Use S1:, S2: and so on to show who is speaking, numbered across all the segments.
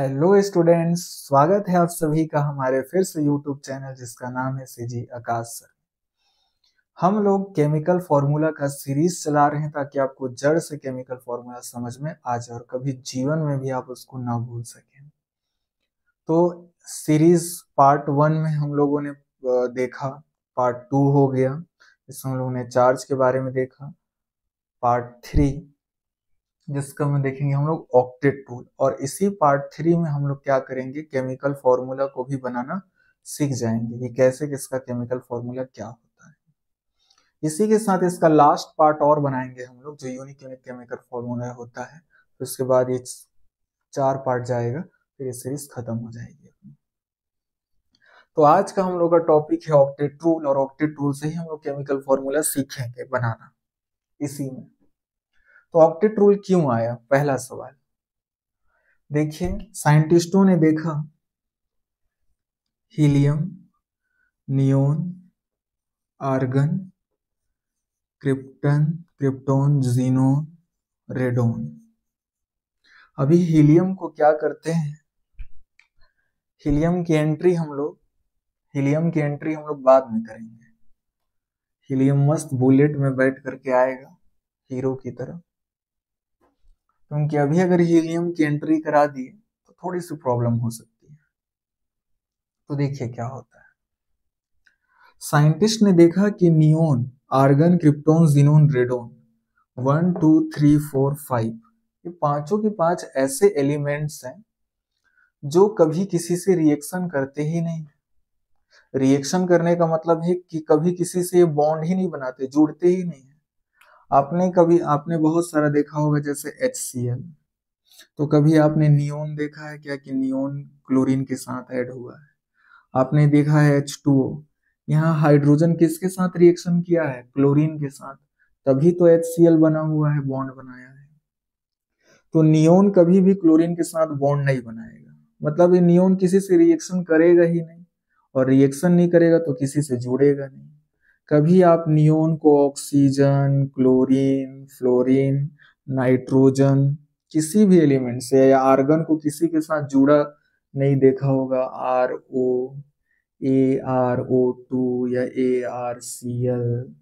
S1: Hello students, स्वागत है आप सभी का हमारे फिर से यूट्यूब चैनल जिसका नाम है सीजी आकाश सर। हम लोग केमिकल फार्मूला का सीरीज चला रहे हैं ताकि आपको जड़ से केमिकल फार्मूला समझ में आ जाए और कभी जीवन में भी आप उसको ना भूल सकें। तो सीरीज पार्ट 1 में हम लोगों ने देखा, पार्ट 2 हो गया, इसमें हम लोगों ने चार्ज के बारे में देखा। पार्ट 3 जिसका में देखेंगे हम लोग ऑक्टेट रूल, और इसी पार्ट 3 में हम लोग क्या करेंगे, केमिकल फॉर्मूला को भी बनाना सीख जाएंगे कि कैसे किसका केमिकल फॉर्मूला क्या होता है। इसी के साथ इसका लास्ट पार्ट और बनाएंगे हम लोग, जो यूनिक यूनिक केमिकल फॉर्मूला होता है। तो उसके बाद ये 4 पार्ट जाएगा, फिर ये सीरीज खत्म हो जाएगी अपनी। तो आज का हम लोग का टॉपिक है ऑक्टेट रूल, और ऑक्टेट रूल से ही हम लोग केमिकल फॉर्मूला सीखेंगे बनाना इसी में। तो ऑक्टेट रूल क्यों आया, पहला सवाल देखिए। साइंटिस्टों ने देखा helium, neon, argon, krypton, xenon, radon. अभी हीलियम को क्या करते हैं, हीलियम की एंट्री हम लोग बाद में करेंगे। हीलियम मस्त बुलेट में बैठ करके आएगा हीरो की तरह, क्योंकि अभी अगर हीलियम की एंट्री करा दिए तो थोड़ी सी प्रॉब्लम हो सकती है। तो देखिए क्या होता है। साइंटिस्ट ने देखा कि neon, argon, krypton, xenon, radon 1 2 3 4 5 ये पांचों के पांच ऐसे एलिमेंट्स हैं जो कभी किसी से रिएक्शन करते ही नहीं। रिएक्शन करने का मतलब है कि कभी किसी से बॉन्ड ही नहीं बनाते, जुड़ते ही नहीं है। आपने बहुत सारा देखा होगा, जैसे HCl। तो कभी आपने नियोन देखा है क्या कि नियोन क्लोरीन के साथ ऐड हुआ है? आपने देखा है H2O, यहाँ हाइड्रोजन किसके साथ रिएक्शन किया है? क्लोरीन के साथ, तभी तो HCl बना हुआ है, बॉन्ड बनाया है। तो नियोन कभी भी क्लोरीन के साथ बॉन्ड नहीं बनाएगा, मतलब ये नियोन किसी से रिएक्शन करेगा ही नहीं, और रिएक्शन नहीं करेगा तो किसी से जुड़ेगा नहीं। कभी आप नियोन को ऑक्सीजन, क्लोरीन, फ्लोरीन, नाइट्रोजन किसी भी एलिमेंट से, या आर्गन को किसी के साथ जुड़ा नहीं देखा होगा, ArO2 या ArCl।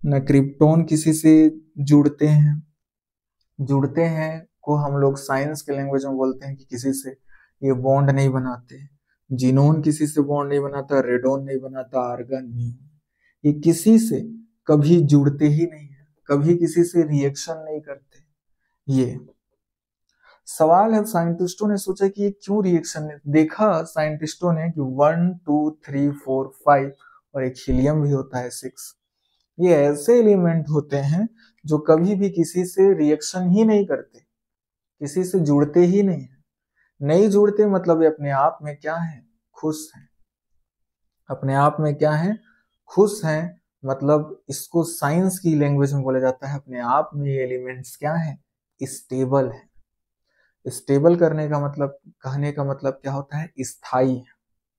S1: न क्रिप्टॉन किसी से जुड़ते हैं को हम लोग साइंस के लैंग्वेज में बोलते हैं कि किसी से ये बॉन्ड नहीं बनाते। जीनोन किसी से बॉन्ड नहीं बनाता, रेडोन नहीं बनाता, आर्गन नहीं, ये किसी से कभी जुड़ते ही नहीं है, कभी किसी से रिएक्शन नहीं करते। ये सवाल है, साइंटिस्टों ने सोचा कि ये क्यों रिएक्शन नहीं, देखा साइंटिस्टों ने कि 1 2 3 4 5 और एक हीलियम भी होता है 6, ये ऐसे एलिमेंट होते हैं जो कभी भी किसी से रिएक्शन ही नहीं करते, किसी से जुड़ते ही नहीं है। नहीं जुड़ते मतलब ये अपने आप में क्या है, खुश है। अपने आप में क्या है, खुश है। मतलब इसको साइंस की लैंग्वेज में बोला जाता है, अपने आप में ये एलिमेंट्स क्या है, स्टेबल है। स्टेबल करने का मतलब, कहने का मतलब क्या होता है, स्थायी है।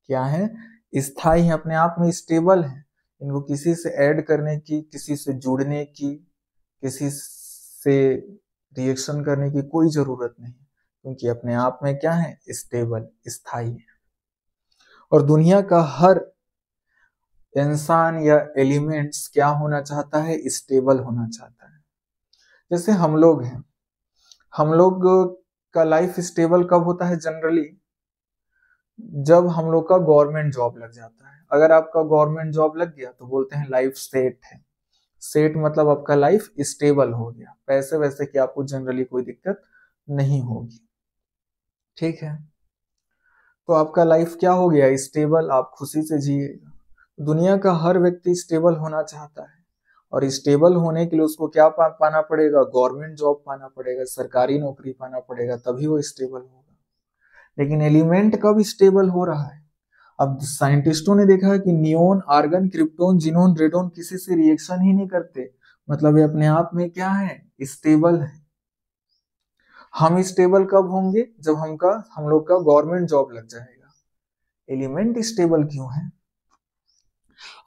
S1: क्या है, स्थायी है, अपने आप में स्टेबल है। इनको किसी से ऐड करने की, किसी से जुड़ने की, किसी से रिएक्शन करने की कोई जरूरत नहीं, क्योंकि अपने आप में क्या है, स्टेबल, स्थायी है। और दुनिया का हर इंसान या एलिमेंट्स क्या होना चाहता है, स्टेबल होना चाहता है। जैसे हम लोग हैं, हम लोग का लाइफ स्टेबल कब होता है जनरली, जब हम लोग का गवर्नमेंट जॉब लग जाता है। अगर आपका गवर्नमेंट जॉब लग गया तो बोलते हैं लाइफ सेट है। सेट मतलब आपका लाइफ स्टेबल हो गया, पैसे वैसे की आपको जनरली कोई दिक्कत नहीं होगी, ठीक है। तो आपका लाइफ क्या हो गया, स्टेबल, आप खुशी से जिएगा। दुनिया का हर व्यक्ति स्टेबल होना चाहता है, और स्टेबल होने के लिए उसको क्या पाना पड़ेगा, गवर्नमेंट जॉब पाना पड़ेगा, सरकारी नौकरी पाना पड़ेगा, तभी वो स्टेबल होगा। लेकिन एलिमेंट कब स्टेबल हो रहा है, अब साइंटिस्टों ने देखा कि neon, argon, krypton, xenon, radon किसी से रिएक्शन ही नहीं करते, मतलब ये अपने आप में क्या है, स्टेबल है। हम स्टेबल कब होंगे, जब हम लोग का गवर्नमेंट जॉब लग जाएगा। एलिमेंट स्टेबल क्यों है।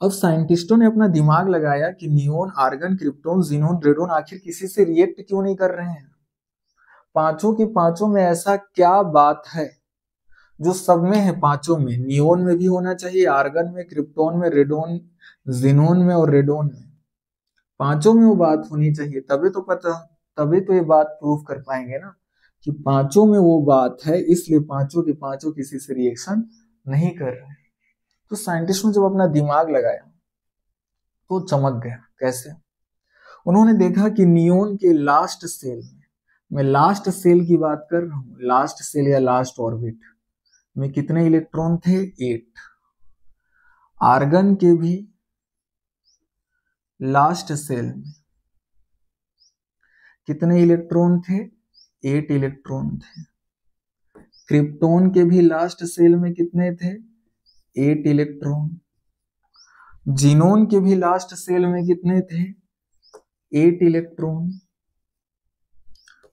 S1: अब साइंटिस्टों ने अपना दिमाग लगाया कि neon, argon, krypton, xenon, radon आखिर किसी से रिएक्ट क्यों नहीं कर रहे हैं। पांचों के पांचों में ऐसा क्या बात है जो सब में है, पांचों में, नियोन में भी होना चाहिए, आर्गन में, क्रिप्टोन में, रेडोन, जिनोन में और रेडोन में, पांचों में वो बात होनी चाहिए, तभी तो ये बात प्रूव कर पाएंगे ना कि पांचों में वो बात है, इसलिए पांचों के पांचों किसी से रिएक्शन नहीं कर रहे। तो साइंटिस्ट ने जब अपना दिमाग लगाया तो चमक गया। कैसे? उन्होंने देखा कि नियोन के लास्ट सेल में, मैं लास्ट सेल की बात कर रहा हूं, लास्ट सेल या लास्ट ऑर्बिट में कितने इलेक्ट्रॉन थे? 8। आर्गन के भी लास्ट सेल में कितने इलेक्ट्रॉन थे? 8 इलेक्ट्रॉन थे। क्रिप्टोन के भी लास्ट सेल में कितने थे? 8 इलेक्ट्रॉन। जीनोन के भी लास्ट सेल में कितने थे? 8 इलेक्ट्रॉन।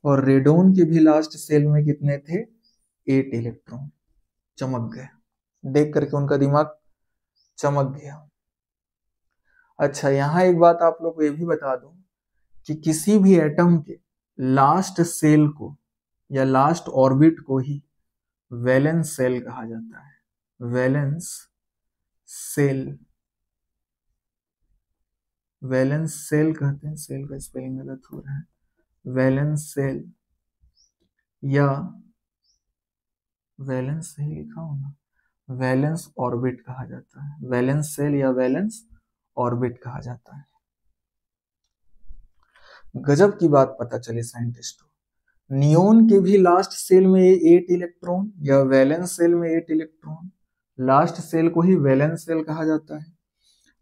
S1: और रेडोन के भी लास्ट सेल में कितने थे? 8 इलेक्ट्रॉन। चमक गए, देख करके उनका दिमाग चमक गया। अच्छा, यहां एक बात आप लोग को ये भी बता दूं कि किसी भी एटम के लास्ट सेल को या लास्ट ऑर्बिट को ही वैलेंस सेल कहा जाता है। वैलेंस सेल, वैलेंस सेल कहते हैं, सेल का स्पेलिंग गलत हो रहा है, वैलेंस सेल या वैलेंस सही लिखा होगा, वैलेंस ऑर्बिट कहा जाता है। वैलेंस सेल या वैलेंस ऑर्बिट कहा जाता है। गजब की बात पता चली साइंटिस्ट को। नियोन के भी लास्ट सेल में 8 इलेक्ट्रॉन या वैलेंस सेल में 8 इलेक्ट्रॉन, लास्ट सेल को ही वैलेंस सेल कहा जाता है।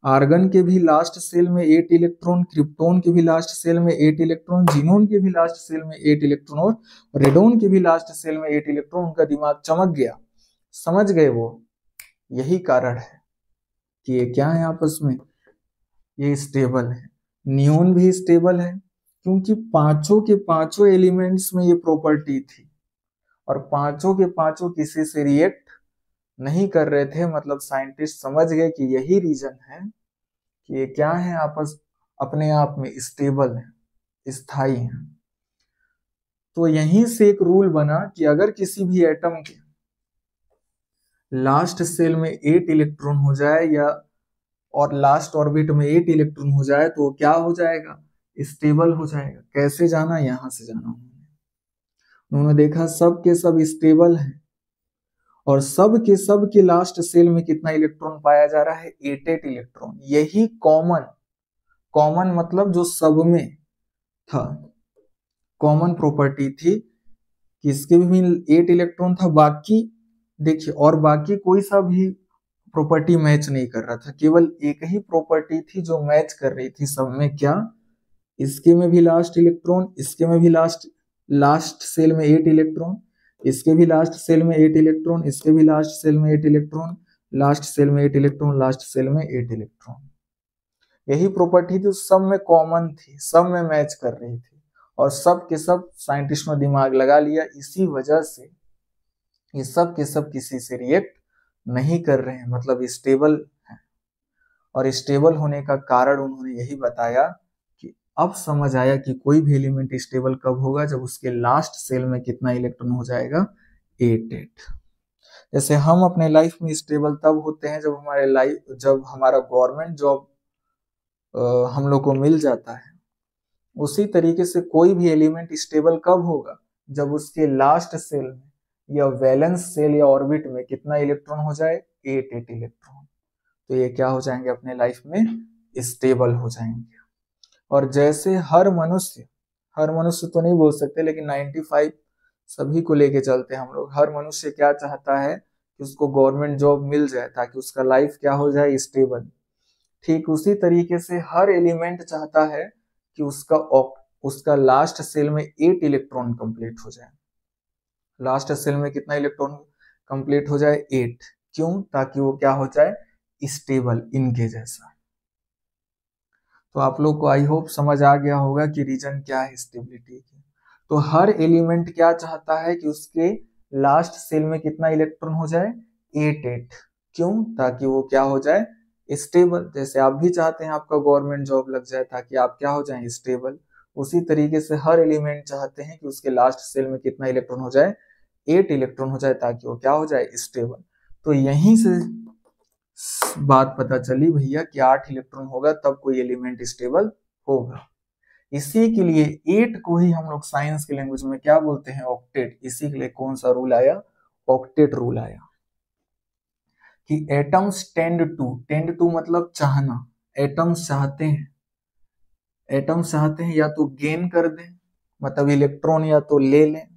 S1: आर्गन के भी लास्ट सेल में 8 इलेक्ट्रॉन, क्रिप्टोन के भी लास्ट सेल में 8 इलेक्ट्रॉन, जीनोन के भी लास्ट सेल में 8 इलेक्ट्रॉन और रेडोन के भी लास्ट सेल में 8 इलेक्ट्रॉन। उनका दिमाग चमक गया, समझ गए वो यही कारण है कि ये क्या है आपस में, ये स्टेबल है। नियोन भी स्टेबल है क्योंकि पांचों के पांचों एलिमेंट्स में ये प्रॉपर्टी थी और पांचों के पांचों किसी से रिएक्ट नहीं कर रहे थे। मतलब साइंटिस्ट समझ गए कि यही रीजन है कि ये क्या है, आपस अपने आप में स्टेबल है, स्थायी है। तो यहीं से एक रूल बना कि अगर किसी भी एटम के लास्ट सेल में 8 इलेक्ट्रॉन हो जाए या और लास्ट ऑर्बिट में 8 इलेक्ट्रॉन हो जाए तो क्या हो जाएगा? स्टेबल हो जाएगा। कैसे जाना? यहां से जाना। उन्होंने देखा सब के सब स्टेबल हैं और सब के लास्ट सेल में कितना इलेक्ट्रॉन पाया जा रहा है? 8 इलेक्ट्रॉन। यही कॉमन, कॉमन मतलब जो सब में था, कॉमन प्रॉपर्टी थी कि इसके भी 8 इलेक्ट्रॉन था। बाकी देखिए, और बाकी कोई सा भी प्रॉपर्टी मैच नहीं कर रहा था, केवल एक ही प्रॉपर्टी थी जो मैच कर रही थी सब में। क्या? इसके में भी लास्ट इलेक्ट्रॉन, इसके में भी लास्ट सेल में 8 इलेक्ट्रॉन, इसके भी लास्ट सेल में 8 इलेक्ट्रॉन, इसके भी लास्ट सेल में 8 इलेक्ट्रॉन, लास्ट सेल में 8 इलेक्ट्रॉन, लास्ट सेल में 8 इलेक्ट्रॉन। यही प्रॉपर्टी थी, सब में कॉमन थी, सब में मैच कर रही थी और सब के सब साइंटिस्ट ने दिमाग लगा लिया। इसी वजह से ये सब के सब किसी से रिएक्ट नहीं कर रहे हैं, मतलब स्टेबल है। और स्टेबल होने का कारण उन्होंने यही बताया कि अब समझ आया कि कोई भी एलिमेंट स्टेबल कब होगा? जब उसके लास्ट सेल में कितना इलेक्ट्रॉन हो जाएगा? 8। जैसे हम अपने लाइफ में स्टेबल तब होते हैं जब हमारा गवर्नमेंट जॉब हम लोग को मिल जाता है। उसी तरीके से कोई भी एलिमेंट स्टेबल कब होगा? जब उसके लास्ट सेल में या वैलेंस सेल या ऑर्बिट में कितना इलेक्ट्रॉन हो जाए? 8 इलेक्ट्रॉन। तो ये क्या हो जाएंगे? अपने लाइफ में स्टेबल हो जाएंगे। और जैसे हर मनुष्य तो नहीं बोल सकते, लेकिन 95 सभी को लेके चलते हैं हम लोग। हर मनुष्य क्या चाहता है कि उसको गवर्नमेंट जॉब मिल जाए ताकि उसका लाइफ क्या हो जाए? स्टेबल। ठीक उसी तरीके से हर एलिमेंट चाहता है कि उसका लास्ट सेल में 8 इलेक्ट्रॉन कंप्लीट हो जाए। लास्ट सेल में कितना इलेक्ट्रॉन कंप्लीट हो जाए? 8। क्यों? ताकि वो क्या हो जाए? स्टेबल, इनके जैसा। तो आप लोग को आई होप समझ आ गया होगा कि रीजन क्या है स्टेबिलिटी की। तो हर एलिमेंट क्या चाहता है कि उसके लास्ट सेल में कितना इलेक्ट्रॉन हो जाए? 8। क्यों? ताकि वो क्या हो जाए? स्टेबल। जैसे आप भी चाहते हैं आपका गवर्नमेंट जॉब लग जाए ताकि आप क्या हो जाए? स्टेबल। उसी तरीके से हर एलिमेंट चाहते हैं कि उसके लास्ट सेल में कितना इलेक्ट्रॉन हो जाए, 8 इलेक्ट्रॉन हो जाए, ताकि वो क्या हो जाए, स्टेबल। तो यहीं से बात पता चली भैया कि 8 इलेक्ट्रॉन होगा तब कोई एलिमेंट स्टेबल होगा। इसी के लिए 8 को ही हम लोग साइंस की लैंग्वेज में क्या बोलते हैं, ऑक्टेट। इसी के लिए कौन सा रूल आया, ऑक्टेट रूल आया, कि एटम्स टेंड टू मतलब चाहना, एटम्स चाहते हैं, एटम्स चाहते हैं या तो गेन कर दें, मतलब इलेक्ट्रॉन या तो ले लें,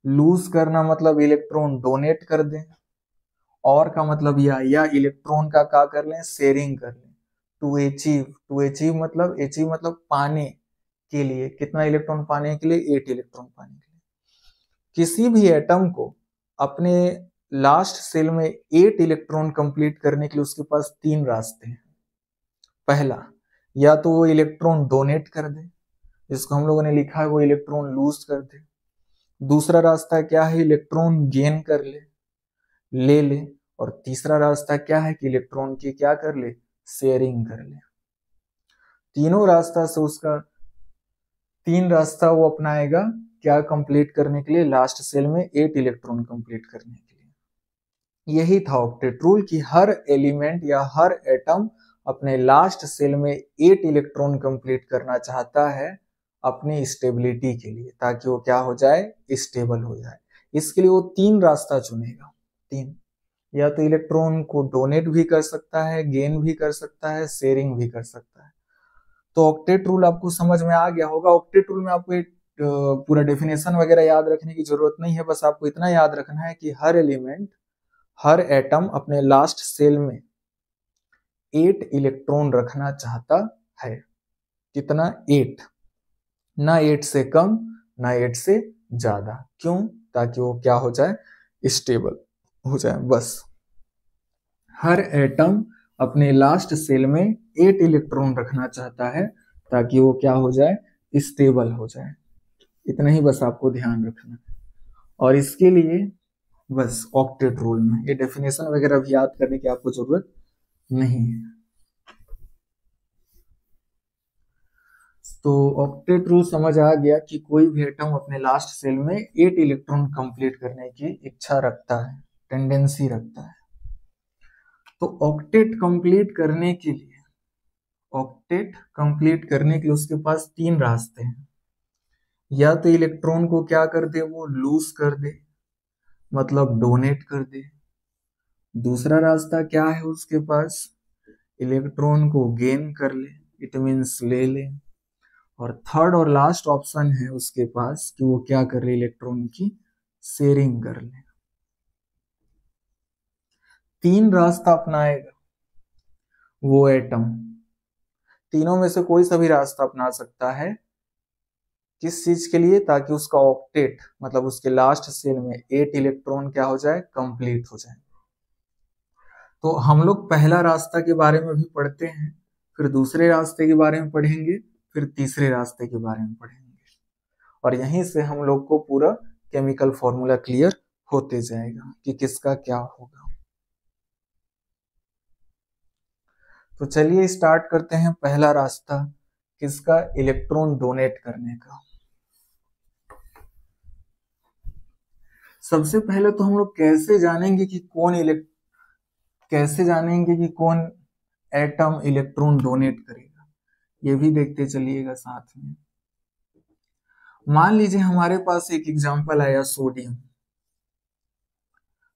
S1: लूज करना मतलब इलेक्ट्रॉन डोनेट कर दें, और का मतलब या इलेक्ट्रॉन का क्या कर लें, शेयरिंग कर लें। टू अचीव मतलब पाने के लिए, कितना इलेक्ट्रॉन पाने के लिए, 8 इलेक्ट्रॉन पाने के लिए। किसी भी एटम को अपने लास्ट सेल में 8 इलेक्ट्रॉन कंप्लीट करने के लिए उसके पास 3 रास्ते हैं। पहला, या तो वो इलेक्ट्रॉन डोनेट कर दे, जिसको हम लोगों ने लिखा है वो इलेक्ट्रॉन लूज कर दे। दूसरा रास्ता क्या है, इलेक्ट्रॉन गेन कर ले ले। और तीसरा रास्ता क्या है कि इलेक्ट्रॉन की क्या कर ले, शेयरिंग कर ले। तीनों रास्ता से उसका 3 रास्ता वो अपनाएगा क्या कंप्लीट करने के लिए, लास्ट सेल में 8 इलेक्ट्रॉन कंप्लीट करने के लिए। यही था ऑक्टेट रूल, कि हर एलिमेंट या हर एटम अपने लास्ट सेल में 8 इलेक्ट्रॉन कंप्लीट करना चाहता है अपनी स्टेबिलिटी के लिए, ताकि वो क्या हो जाए, स्टेबल हो जाए। इसके लिए वो 3 रास्ता चुनेगा, 3, या तो इलेक्ट्रॉन को डोनेट भी कर सकता है, गेन भी कर सकता है, शेयरिंग भी कर सकता है। तो ऑक्टेट रूल आपको समझ में आ गया होगा। ऑक्टेट रूल में आपको एक पूरा डेफिनेशन वगैरह याद रखने की जरूरत नहीं है, बस आपको इतना याद रखना है कि हर एलिमेंट, हर एटम अपने लास्ट सेल में 8 इलेक्ट्रॉन रखना चाहता है। कितना, 8, ना 8 से कम ना 8 से ज्यादा। क्यों, ताकि वो क्या हो जाए, स्टेबल हो जाए। बस हर एटम अपने लास्ट सेल में 8 इलेक्ट्रॉन रखना चाहता है, ताकि वो क्या हो जाए, स्टेबल हो जाए। इतना ही बस आपको ध्यान रखना है। और इसके लिए बस ऑक्टेट रूल में ये डेफिनेशन वगैरह भी याद करने की आपको जरूरत नहीं है। तो ऑक्टेट रूल समझ आ गया कि कोई भी एटम अपने लास्ट सेल में 8 इलेक्ट्रॉन कंप्लीट करने की इच्छा रखता है, टेंडेंसी रखता है। तो ऑक्टेट कंप्लीट करने के लिए, ऑक्टेट कंप्लीट करने के लिए उसके पास 3 रास्ते हैं। या तो इलेक्ट्रॉन को क्या कर दे, वो लूज कर दे, मतलब डोनेट कर दे। दूसरा रास्ता क्या है उसके पास, इलेक्ट्रॉन को गेन कर ले, इट मीन्स ले ले। और थर्ड और लास्ट ऑप्शन है उसके पास कि वो क्या कर ले, इलेक्ट्रॉन की शेयरिंग कर ले। 3 रास्ता अपनाएगा वो एटम, तीनों में से कोई सा भी रास्ता अपना सकता है। किस चीज के लिए, ताकि उसका ऑक्टेट मतलब उसके लास्ट सेल में 8 इलेक्ट्रॉन क्या हो जाए, कंप्लीट हो जाए। तो हम लोग पहला रास्ता के बारे में भी पढ़ते हैं, फिर दूसरे रास्ते के बारे में पढ़ेंगे, फिर तीसरे रास्ते के बारे में पढ़ेंगे। और यहीं से हम लोग को पूरा केमिकल फॉर्मूला क्लियर होते जाएगा कि किसका क्या होगा। तो चलिए स्टार्ट करते हैं। पहला रास्ता किसका, इलेक्ट्रॉन डोनेट करने का। सबसे पहले तो हम लोग कैसे जानेंगे कि कौन एटम इलेक्ट्रॉन डोनेट करेगा, ये भी देखते चलिएगा साथ में। मान लीजिए हमारे पास एक एग्जांपल आया,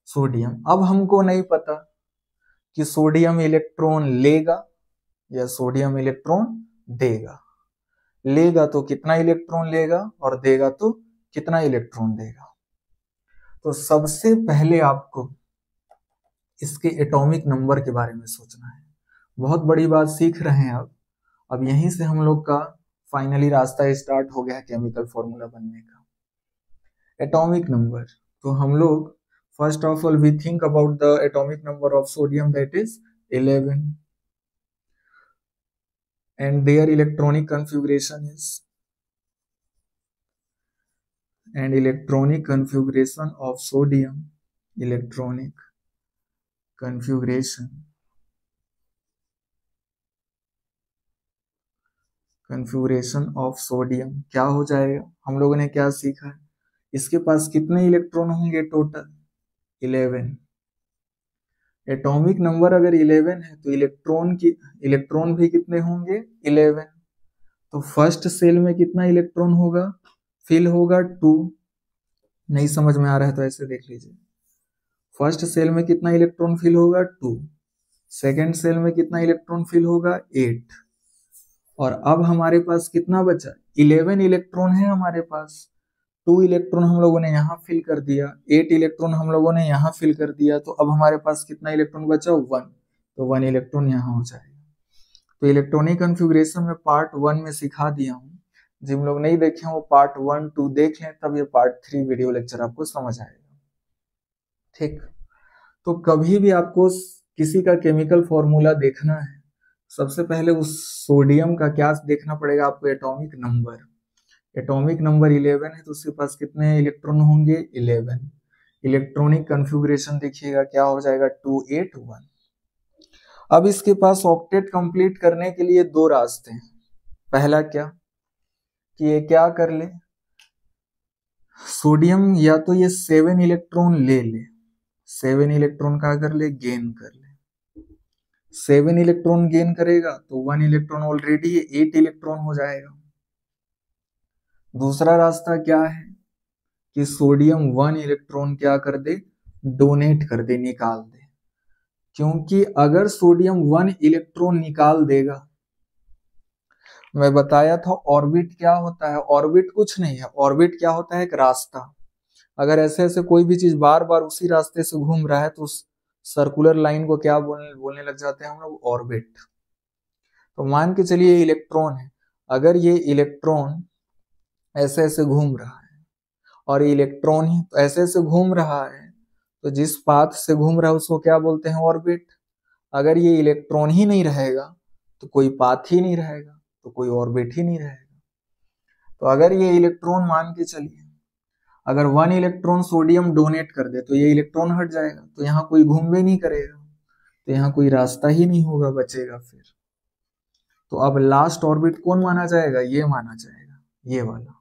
S1: सोडियम। अब हमको नहीं पता कि सोडियम इलेक्ट्रॉन लेगा या सोडियम इलेक्ट्रॉन देगा। लेगा तो कितना इलेक्ट्रॉन लेगा, और देगा तो कितना इलेक्ट्रॉन देगा। तो सबसे पहले आपको इसके एटॉमिक नंबर के बारे में सोचना है। बहुत बड़ी बात सीख रहे हैं अब यहीं से हम लोग का फाइनली रास्ता स्टार्ट हो गया है केमिकल फॉर्मूला बनने का। एटॉमिक नंबर, तो हम लोग first of all we think about the atomic number of sodium, that is 11, and their electronic configuration is, and electronic configuration of sodium, electronic configuration configuration of sodium क्या हो जाएगा? हम लोगों ने क्या सीखा है, इसके पास कितने इलेक्ट्रॉन होंगे टोटल? 11। एटॉमिक नंबर अगर 11 है तो इलेक्ट्रॉन भी कितने होंगे? 11। तो फर्स्ट सेल में कितना इलेक्ट्रॉन होगा? फिल होगा 2। नहीं समझ में आ रहा है तो ऐसे देख लीजिए, फर्स्ट सेल में कितना इलेक्ट्रॉन फिल होगा? 2। सेकेंड सेल में कितना इलेक्ट्रॉन फिल होगा? 8। और अब हमारे पास कितना बचा? 11 इलेक्ट्रॉन है हमारे पास। 2 इलेक्ट्रॉन हम लोगों ने यहाँ फिल कर दिया, 8 इलेक्ट्रॉन हम लोगों ने यहाँ फिल कर दिया, तो अब हमारे पास कितना इलेक्ट्रॉन बचा? 1। तो 1 इलेक्ट्रॉन यहाँ हो जाएगा। तो इलेक्ट्रॉनिक कॉन्फ़िगरेशन में पार्ट 1 में सिखा दिया हूँ, जिन लोग नहीं देखे हैं वो पार्ट 1, 2 देख लें, तब ये पार्ट 3 वीडियो लेक्चर आपको समझ आएगा। ठीक, तो कभी भी आपको किसी का केमिकल फॉर्मूला देखना है, सबसे पहले उस सोडियम का क्या देखना पड़ेगा आपको? Atomic number. एटॉमिक नंबर 11 है तो उसके पास कितने इलेक्ट्रॉन होंगे? 11। इलेक्ट्रॉनिक कॉन्फ़िगरेशन देखिएगा क्या हो जाएगा? 281। अब इसके पास ऑक्टेट कंप्लीट करने के लिए 2 रास्ते हैं। पहला क्या कि ये क्या कर ले, सोडियम या तो ये 7 इलेक्ट्रॉन ले ले, 7 इलेक्ट्रॉन का कर ले, गेन कर ले। 7 इलेक्ट्रॉन गेन करेगा तो 1 इलेक्ट्रॉन ऑलरेडी 8 इलेक्ट्रॉन हो जाएगा। दूसरा रास्ता क्या है कि सोडियम 1 इलेक्ट्रॉन क्या कर दे? डोनेट कर दे, निकाल दे। क्योंकि अगर सोडियम 1 इलेक्ट्रॉन निकाल देगा, मैं बताया था ऑर्बिट क्या होता है? ऑर्बिट कुछ नहीं है, ऑर्बिट क्या होता है? एक रास्ता। अगर ऐसे ऐसे कोई भी चीज बार बार उसी रास्ते से घूम रहा है तो उस सर्कुलर लाइन को क्या बोलने लग जाते हैं हम लोग? ऑर्बिट। तो मान के चलिए इलेक्ट्रॉन है, अगर ये इलेक्ट्रॉन ऐसे ऐसे घूम रहा है और इलेक्ट्रॉन ही तो ऐसे ऐसे घूम रहा है, तो जिस पाथ से घूम रहा है उसको क्या बोलते हैं? ऑर्बिट। अगर ये इलेक्ट्रॉन ही नहीं रहेगा तो कोई पाथ ही नहीं रहेगा, तो कोई ऑर्बिट ही नहीं रहेगा। तो अगर ये इलेक्ट्रॉन मान के चलिए, अगर 1 इलेक्ट्रॉन सोडियम डोनेट कर दे तो ये इलेक्ट्रॉन हट जाएगा, तो यहाँ कोई घूमवे नहीं करेगा, तो यहाँ कोई रास्ता ही नहीं होगा, बचेगा फिर। तो अब लास्ट ऑर्बिट कौन माना जाएगा? ये माना जाएगा, ये वाला।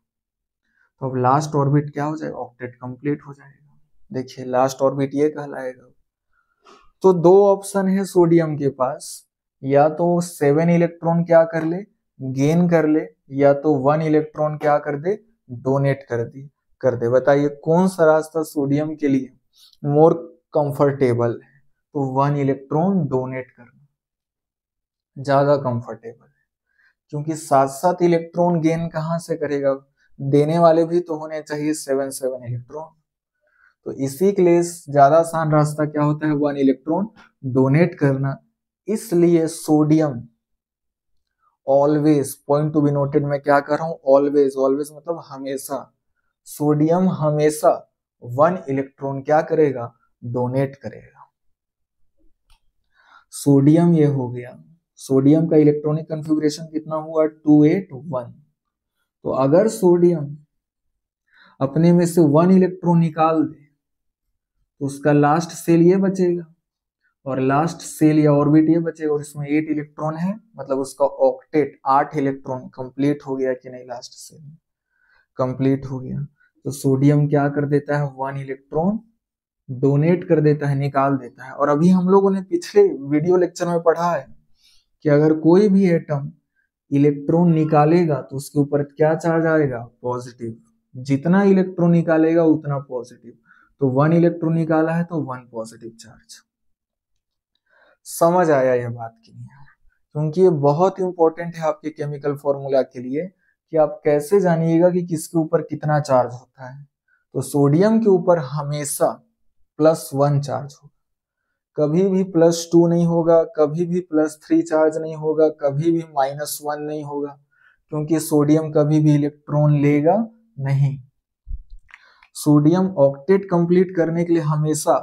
S1: तो अब लास्ट ऑर्बिट क्या हो जाएगा? ऑक्टेट कंप्लीट हो जाएगा। देखिए लास्ट ऑर्बिट ये कहलाएगा। तो 2 ऑप्शन है सोडियम के पास, या तो 7 इलेक्ट्रॉन क्या कर ले? गेन कर ले, या तो 1 इलेक्ट्रॉन क्या कर दे? डोनेट कर दे। बताइए कौन सा रास्ता सोडियम के लिए मोर कंफर्टेबल है? तो 1 इलेक्ट्रॉन डोनेट करना ज्यादा कंफर्टेबल है, क्योंकि 7 इलेक्ट्रॉन गेन कहां से करेगा? देने वाले भी तो होने चाहिए 7 इलेक्ट्रॉन। तो इसी के लिए ज्यादा आसान रास्ता क्या होता है? 1 इलेक्ट्रॉन डोनेट करना। इसलिए sodium always, point to be noted, मैं क्या कर रहा हूं? ऑलवेज। ऑलवेज मतलब हमेशा, सोडियम हमेशा 1 इलेक्ट्रॉन क्या करेगा? डोनेट करेगा। सोडियम ये हो गया, सोडियम का इलेक्ट्रॉनिक कॉन्फ़िगरेशन कितना हुआ? 281। तो अगर सोडियम अपने में से 1 इलेक्ट्रॉन निकाल दे तो उसका लास्ट सेल ये बचेगा, और लास्ट सेल या ऑर्बिट ये बचेगा, और इसमें 8 इलेक्ट्रॉन है, मतलब उसका ऑक्टेट 8 इलेक्ट्रॉन कंप्लीट हो गया कि नहीं? लास्ट सेल में कंप्लीट हो गया। तो सोडियम क्या कर देता है? 1 इलेक्ट्रॉन डोनेट कर देता है, निकाल देता है। और अभी हम लोगों ने पिछले वीडियो लेक्चर में पढ़ा है कि अगर कोई भी एटम इलेक्ट्रॉन निकालेगा तो उसके ऊपर क्या चार्ज आएगा? पॉजिटिव। जितना इलेक्ट्रॉन निकालेगा उतना पॉजिटिव। तो 1 इलेक्ट्रॉन निकाला है तो 1 पॉजिटिव चार्ज। समझ आया यह बात की नहीं? क्योंकि ये बहुत इंपॉर्टेंट है आपके केमिकल फॉर्मूला के लिए कि आप कैसे जानिएगा कि किसके ऊपर कितना चार्ज होता है। तो सोडियम के ऊपर हमेशा +1 चार्ज होगा, कभी भी +2 नहीं होगा, कभी भी +3 चार्ज नहीं होगा, कभी भी -1 नहीं होगा, क्योंकि सोडियम कभी भी इलेक्ट्रॉन लेगा नहीं। सोडियम ऑक्टेट कंप्लीट करने के लिए हमेशा,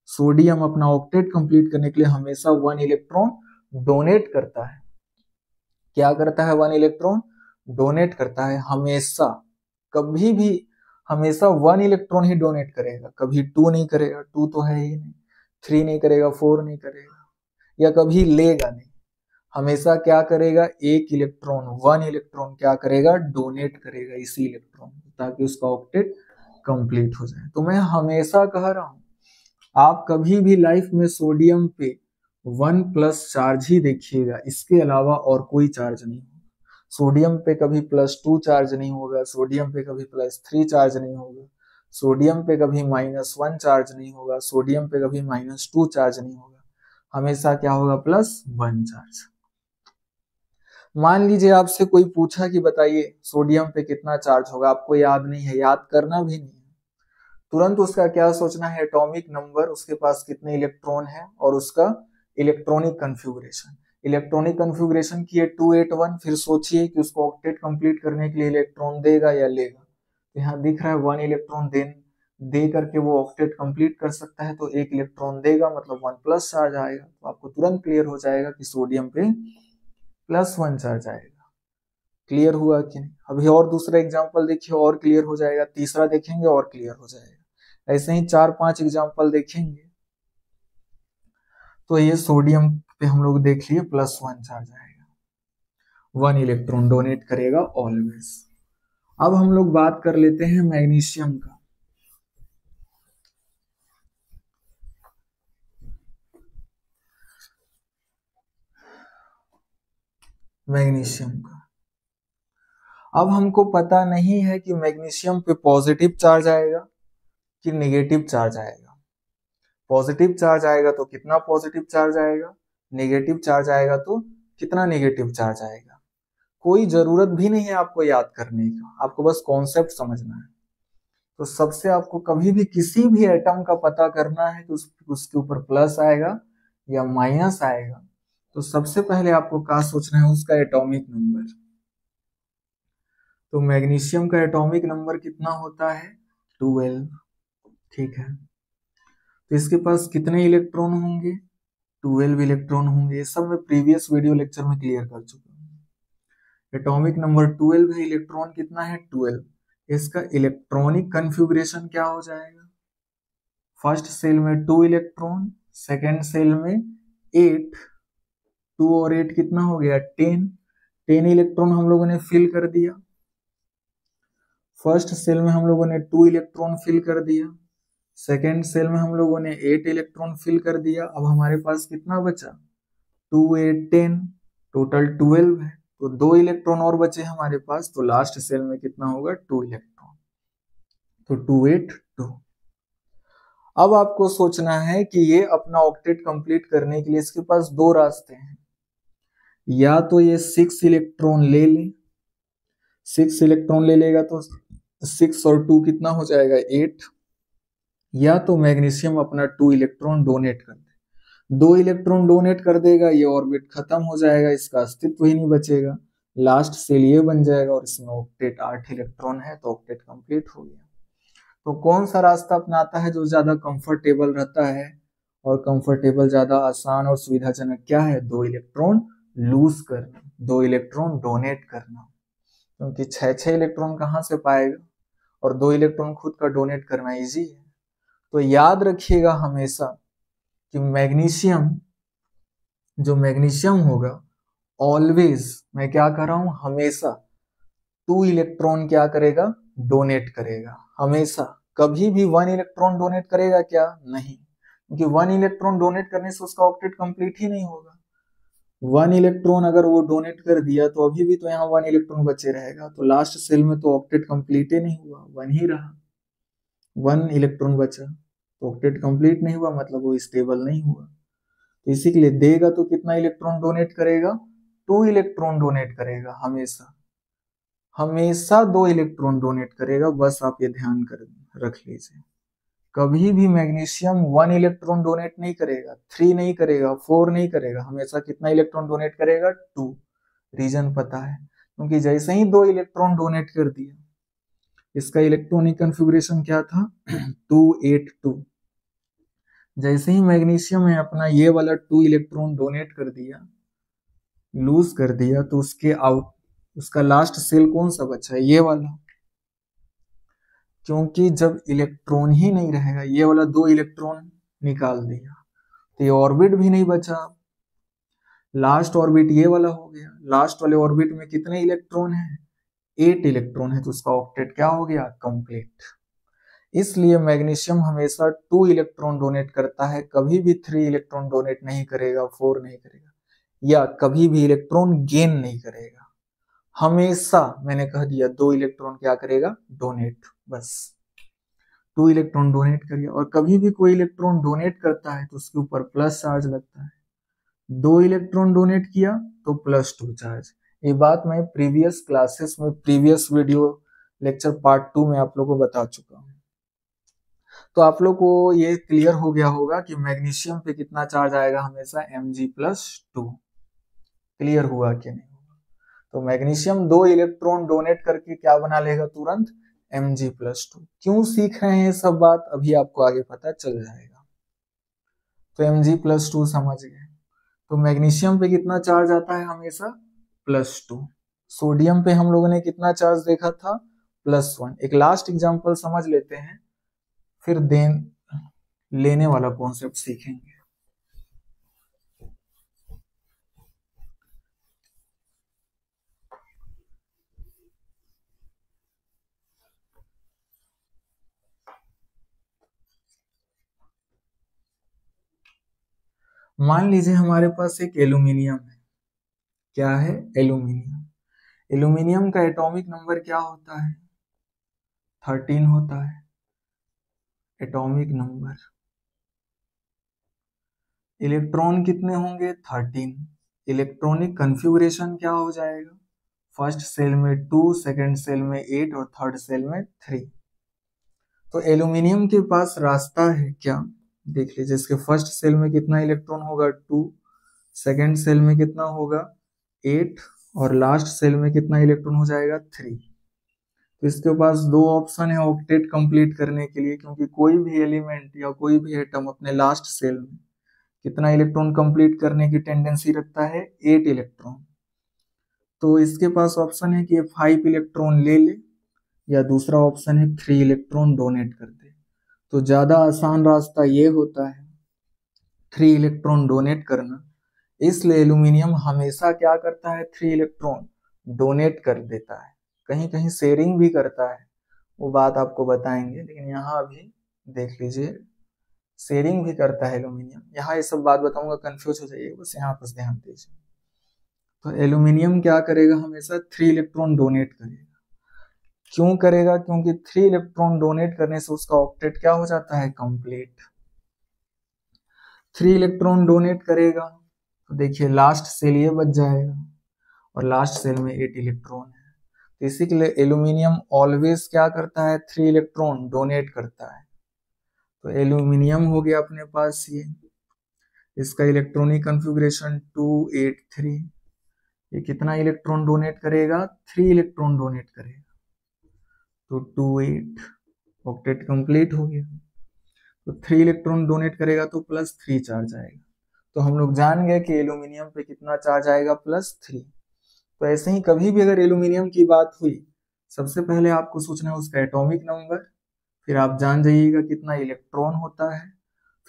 S1: सोडियम अपना ऑक्टेट कंप्लीट करने के लिए हमेशा 1 इलेक्ट्रॉन डोनेट करता है। क्या करता है? 1 इलेक्ट्रॉन डोनेट करता है हमेशा। कभी भी हमेशा 1 इलेक्ट्रॉन ही डोनेट करेगा, कभी 2 नहीं करेगा, 2 तो है ही नहीं, 3 नहीं करेगा, 4 नहीं करेगा, या कभी लेगा नहीं। हमेशा क्या करेगा, एक इलेक्ट्रॉन, वन इलेक्ट्रॉन क्या करेगा, डोनेट करेगा इसी इलेक्ट्रॉन को, ताकि उसका ऑक्टेट कंप्लीट हो जाए। तो मैं हमेशा कह रहा हूं, आप कभी भी लाइफ में सोडियम पे 1+ चार्ज ही देखिएगा, इसके अलावा और कोई चार्ज नहीं होगा। सोडियम पे कभी +2 चार्ज नहीं होगा, सोडियम पे कभी +3 चार्ज नहीं होगा, सोडियम पे कभी -1 चार्ज नहीं होगा, सोडियम पे कभी -2 चार्ज नहीं होगा, हमेशा क्या होगा, +1 चार्ज। मान लीजिए आपसे कोई पूछा कि बताइए सोडियम पे कितना चार्ज होगा, आपको याद नहीं है, याद करना भी नहीं है, तुरंत उसका क्या सोचना है, एटॉमिक नंबर, उसके पास कितने इलेक्ट्रॉन है और उसका इलेक्ट्रॉनिक कन्फिगुरेशन। इलेक्ट्रॉनिक कन्फिगुरेशन की है 281, फिर सोचिए कि उसको ऑक्टेट कंप्लीट करने के लिए इलेक्ट्रॉन देगा या लेगा। तो यहाँ दिख रहा है 1 इलेक्ट्रॉन दे करके वो ऑक्टेट कंप्लीट कर सकता है, तो 1 इलेक्ट्रॉन देगा मतलब 1+ चार्ज आएगा। तो आपको तुरंत क्लियर हो जाएगा कि सोडियम पे +1 चार्ज आएगा। क्लियर हुआ कि नहीं? अभी और दूसरा एग्जांपल देखिए, और क्लियर हो जाएगा, तीसरा देखेंगे और क्लियर हो जाएगा। ऐसे ही 4-5 एग्जांपल देखेंगे। तो ये सोडियम पे हम लोग देख लिए +1 चार्ज आएगा, 1 इलेक्ट्रॉन डोनेट करेगा ऑलवेज। अब हम लोग बात कर लेते हैं मैग्नीशियम का। मैग्नीशियम का अब हमको पता नहीं है कि मैग्नीशियम पे पॉजिटिव चार्ज आएगा कि नेगेटिव चार्ज आएगा। पॉजिटिव चार्ज आएगा तो कितना पॉजिटिव चार्ज आएगा, नेगेटिव चार्ज आएगा तो कितना नेगेटिव चार्ज आएगा। कोई जरूरत भी नहीं है आपको याद करने का, आपको बस कॉन्सेप्ट समझना है। तो सबसे आपको कभी भी किसी भी एटम का पता करना है कि उसके ऊपर प्लस आएगा या माइनस आएगा, तो सबसे पहले आपको क्या सोचना है, उसका एटॉमिक नंबर। तो मैग्नीशियम का एटॉमिक नंबर कितना होता है, 12। ठीक है, तो इसके पास कितने इलेक्ट्रॉन होंगे, 12 इलेक्ट्रॉन होंगे। ये सब मैं प्रीवियस वीडियो लेक्चर में क्लियर कर चुका हूँ। एटॉमिक नंबर 12 है, इलेक्ट्रॉन कितना है, 12। इसका इलेक्ट्रॉनिक कन्फिगुरेशन क्या हो जाएगा, फर्स्ट सेल में 2 इलेक्ट्रॉन, सेकेंड सेल में 8, 2 और 8 कितना हो गया, 10 इलेक्ट्रॉन हम लोगों ने फिल कर दिया। फर्स्ट सेल में हम लोगों ने 2 इलेक्ट्रॉन फिल कर दिया, सेकेंड सेल में हम लोगों ने 8 इलेक्ट्रॉन फिल कर दिया। अब हमारे पास कितना बचा, 2 8 10, टोटल 12 है। तो 2 इलेक्ट्रॉन और बचे हमारे पास, तो लास्ट सेल में कितना होगा, 2 इलेक्ट्रॉन, तो 2 8 2। अब आपको सोचना है कि ये अपना ऑक्टेट कंप्लीट करने के लिए इसके पास 2 रास्ते हैं। या तो ये 6 इलेक्ट्रॉन ले ले, 6 इलेक्ट्रॉन ले लेगा तो 6 और 2 कितना हो जाएगा, 8। या तो मैग्नीशियम अपना 2 इलेक्ट्रॉन डोनेट कर दे, 2 इलेक्ट्रॉन डोनेट कर देगा, ये ऑर्बिट खत्म हो जाएगा, इसका अस्तित्व ही नहीं बचेगा, लास्ट सेल ये बन जाएगा और इसमें ऑक्टेट 8 इलेक्ट्रॉन है, तो ऑक्टेट कंप्लीट हो गया। तो कौन सा रास्ता अपनाता है जो ज्यादा कंफर्टेबल रहता है, और कंफर्टेबल ज्यादा आसान और सुविधाजनक क्या है, 2 इलेक्ट्रॉन लूज करना, 2 इलेक्ट्रॉन डोनेट करना। क्योंकि 6 इलेक्ट्रॉन कहाँ से पाएगा, और 2 इलेक्ट्रॉन खुद का डोनेट करना इजी है। तो याद रखिएगा हमेशा कि मैग्नीशियम होगा ऑलवेज, मैं क्या कर रहा हूं, हमेशा 2 इलेक्ट्रॉन क्या करेगा, डोनेट करेगा। हमेशा, कभी भी 1 इलेक्ट्रॉन डोनेट करेगा क्या, नहीं, क्योंकि 1 इलेक्ट्रॉन डोनेट करने से उसका ऑक्टेट कंप्लीट ही नहीं होगा। 1 इलेक्ट्रॉन अगर वो डोनेट कर दिया तो अभी भी तो यहाँ 1 इलेक्ट्रॉन बचे रहेगा, तो लास्ट सेल में तो ऑक्टेट कंप्लीट ही नहीं हुआ, 1 ही रहा, 1 इलेक्ट्रॉन बचा, तो ऑक्टेट कंप्लीट नहीं हुआ, मतलब वो स्टेबल नहीं हुआ। तो इसी के लिए देगा तो कितना इलेक्ट्रॉन डोनेट करेगा, 2 इलेक्ट्रॉन डोनेट करेगा, हमेशा हमेशा 2 इलेक्ट्रॉन डोनेट करेगा। बस आप ये ध्यान कर रख लीजिए, कभी भी मैग्नीशियम 1 इलेक्ट्रॉन डोनेट नहीं करेगा, 3 नहीं करेगा, 4 नहीं करेगा, हमेशा कितना इलेक्ट्रॉन डोनेट करेगा, 2। रीजन पता है, क्योंकि जैसे ही 2 इलेक्ट्रॉन डोनेट कर दिया, इसका इलेक्ट्रॉनिक कन्फिगुरेशन क्या था, 2 8 2। जैसे ही मैग्नीशियम है अपना ये वाला 2 इलेक्ट्रॉन डोनेट कर दिया, लूज कर दिया, तो उसका लास्ट सेल कौन सा बचा है, ये वाला। क्योंकि जब इलेक्ट्रॉन ही नहीं रहेगा, ये वाला 2 इलेक्ट्रॉन निकाल दिया, तो ये ऑर्बिट भी नहीं बचा। लास्ट ऑर्बिट ये वाला हो गया, लास्ट वाले ऑर्बिट में कितने इलेक्ट्रॉन हैं, 8 इलेक्ट्रॉन है, तो उसका ऑक्टेट क्या हो गया, कंप्लीट। इसलिए मैग्नीशियम हमेशा 2 इलेक्ट्रॉन डोनेट करता है, कभी भी 3 इलेक्ट्रॉन डोनेट नहीं करेगा, 4 नहीं करेगा, या कभी भी इलेक्ट्रॉन गेन नहीं करेगा। हमेशा मैंने कह दिया 2 इलेक्ट्रॉन क्या करेगा, डोनेट, बस 2 इलेक्ट्रॉन डोनेट करिए। और कभी भी कोई इलेक्ट्रॉन डोनेट करता है तो उसके ऊपर प्लस चार्ज लगता है, 2 इलेक्ट्रॉन डोनेट किया तो +2 चार्ज। ये बात मैं प्रीवियस क्लासेस में, प्रीवियस वीडियो लेक्चर पार्ट 2 में आप लोगों को बता चुका हूँ। तो आप लोग को ये क्लियर हो गया होगा कि मैग्नीशियम पे कितना चार्ज आएगा, हमेशा Mg+2। क्लियर हुआ कि नहीं हुआ? तो मैग्नीशियम 2 इलेक्ट्रॉन डोनेट करके क्या बना लेगा तुरंत, Mg+2। क्यों सीख रहे हैं ये सब बात, अभी आपको आगे पता चल जाएगा। तो Mg+2 समझ गए। तो मैग्नीशियम पे कितना चार्ज आता है, हमेशा +2। सोडियम पे हम लोगों ने कितना चार्ज देखा था, +1। एक लास्ट एग्जांपल समझ लेते हैं, फिर देन लेने वाला कॉन्सेप्ट सीखेंगे। मान लीजिए हमारे पास एक एल्यूमिनियम है, क्या है, एल्यूमिनियम। एल्यूमिनियम का एटॉमिक नंबर क्या होता है, 13 होता है एटॉमिक नंबर। इलेक्ट्रॉन कितने होंगे, 13। इलेक्ट्रॉनिक कन्फिगरेशन क्या हो जाएगा, फर्स्ट सेल में 2, सेकंड सेल में 8 और थर्ड सेल में 3। तो एल्यूमिनियम के पास रास्ता है क्या, देख लीजिए, इसके फर्स्ट सेल में कितना इलेक्ट्रॉन होगा, 2, सेकंड सेल में कितना होगा, 8, और लास्ट सेल में कितना इलेक्ट्रॉन हो जाएगा, 3। तो इसके पास 2 ऑप्शन है ऑक्टेट कंप्लीट करने के लिए, क्योंकि कोई भी एलिमेंट या कोई भी एटम अपने लास्ट सेल में कितना इलेक्ट्रॉन कंप्लीट करने की टेंडेंसी रखता है, 8 इलेक्ट्रॉन। तो इसके पास ऑप्शन है कि 5 इलेक्ट्रॉन ले ले, या दूसरा ऑप्शन है 3 इलेक्ट्रॉन डोनेट कर दे। तो ज्यादा आसान रास्ता ये होता है 3 इलेक्ट्रॉन डोनेट करना। इसलिए एल्यूमिनियम हमेशा क्या करता है, 3 इलेक्ट्रॉन डोनेट कर देता है। कहीं कहीं शेयरिंग भी करता है, वो बात आपको बताएंगे, लेकिन यहाँ अभी देख लीजिए शेयरिंग भी करता है एल्यूमिनियम। यहाँ ये सब बात बताऊंगा, कंफ्यूज हो जाइए, बस यहाँ पर ध्यान दीजिए। तो एल्यूमिनियम क्या करेगा, हमेशा 3 इलेक्ट्रॉन डोनेट करेगा। क्यों करेगा, क्योंकि 3 इलेक्ट्रॉन डोनेट करने से उसका ऑक्टेट क्या हो जाता है, कंप्लीट। 3 इलेक्ट्रॉन डोनेट करेगा तो देखिए लास्ट सेल ये बच जाएगा, और लास्ट सेल में 8 इलेक्ट्रॉन है। तो इसी के लिए एल्यूमिनियम ऑलवेज क्या करता है, 3 इलेक्ट्रॉन डोनेट करता है। तो एल्यूमिनियम हो गया अपने पास ये, इसका इलेक्ट्रॉनिक कॉन्फ़िगरेशन 283। ये कितना इलेक्ट्रॉन डोनेट करेगा, 3 इलेक्ट्रॉन डोनेट करेगा, तो 28 ऑक्टेट कंप्लीट हो गया। तो 3 इलेक्ट्रॉन डोनेट करेगा तो +3 चार्ज आएगा। तो हम लोग जान गए कि एल्यूमिनियम पे कितना चार्ज आएगा, +3। तो ऐसे ही कभी भी अगर एल्यूमिनियम की बात हुई, सबसे पहले आपको सोचना है उसका एटॉमिक नंबर, फिर आप जान जाइएगा कितना इलेक्ट्रॉन होता है,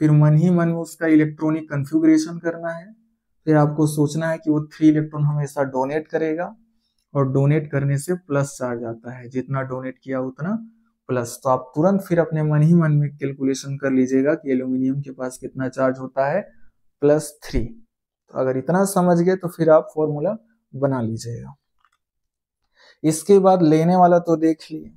S1: फिर मन ही मन में उसका इलेक्ट्रॉनिक कन्फिगरेशन करना है, फिर आपको सोचना है कि वो 3 इलेक्ट्रॉन हमेशा डोनेट करेगा, और डोनेट करने से प्लस चार्ज आता है, जितना डोनेट किया उतना प्लस। तो आप तुरंत फिर अपने मन ही मन में कैलकुलेशन कर लीजिएगा कि एल्यूमिनियम के पास कितना चार्ज होता है, +3। तो अगर इतना समझ गए तो फिर आप फॉर्मूला बना लीजिएगा। इसके बाद लेने वाला तो देख लिए,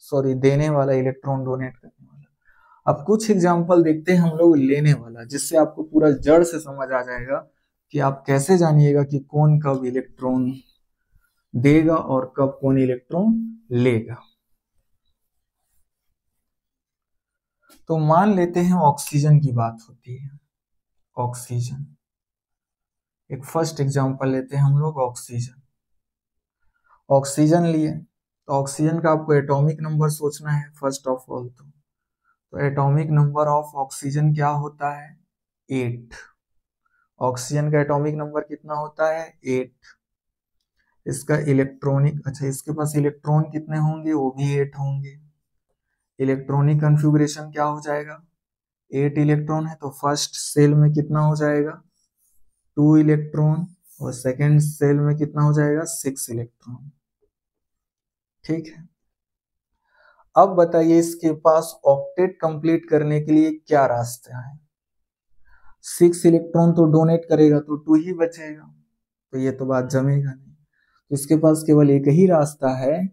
S1: सॉरी देने वाला, इलेक्ट्रॉन डोनेट करने वाला। अब कुछ एग्जांपल देखते हैं हम लोग लेने वाला, जिससे आपको पूरा जड़ से समझ आ जाएगा कि आप कैसे जानिएगा कि कौन कब इलेक्ट्रॉन देगा और कब कौन इलेक्ट्रॉन लेगा। तो मान लेते हैं ऑक्सीजन की बात होती है, ऑक्सीजन एक फर्स्ट एग्जांपल लेते हैं हम लोग, ऑक्सीजन। ऑक्सीजन लिए तो ऑक्सीजन का आपको एटॉमिक नंबर सोचना है फर्स्ट ऑफ ऑल। तो एटॉमिक नंबर ऑफ ऑक्सीजन क्या होता है, 8। ऑक्सीजन का एटॉमिक नंबर कितना होता है, 8। इसका इलेक्ट्रॉनिक, अच्छा इसके पास इलेक्ट्रॉन कितने होंगे, वो भी 8 होंगे। इलेक्ट्रॉनिक कन्फिगरेशन क्या हो जाएगा, 8 इलेक्ट्रॉन है तो फर्स्ट सेल में कितना हो जाएगा, 2 इलेक्ट्रॉन और सेकेंड सेल में कितना हो जाएगा 6 इलेक्ट्रॉन। ठीक है, अब बताइए इसके पास ऑक्टेट कंप्लीट करने के लिए क्या रास्ता है। 6 इलेक्ट्रॉन तो डोनेट करेगा तो 2 ही बचेगा, तो ये तो बात जमेगा नहीं। तो इसके पास केवल एक ही रास्ता है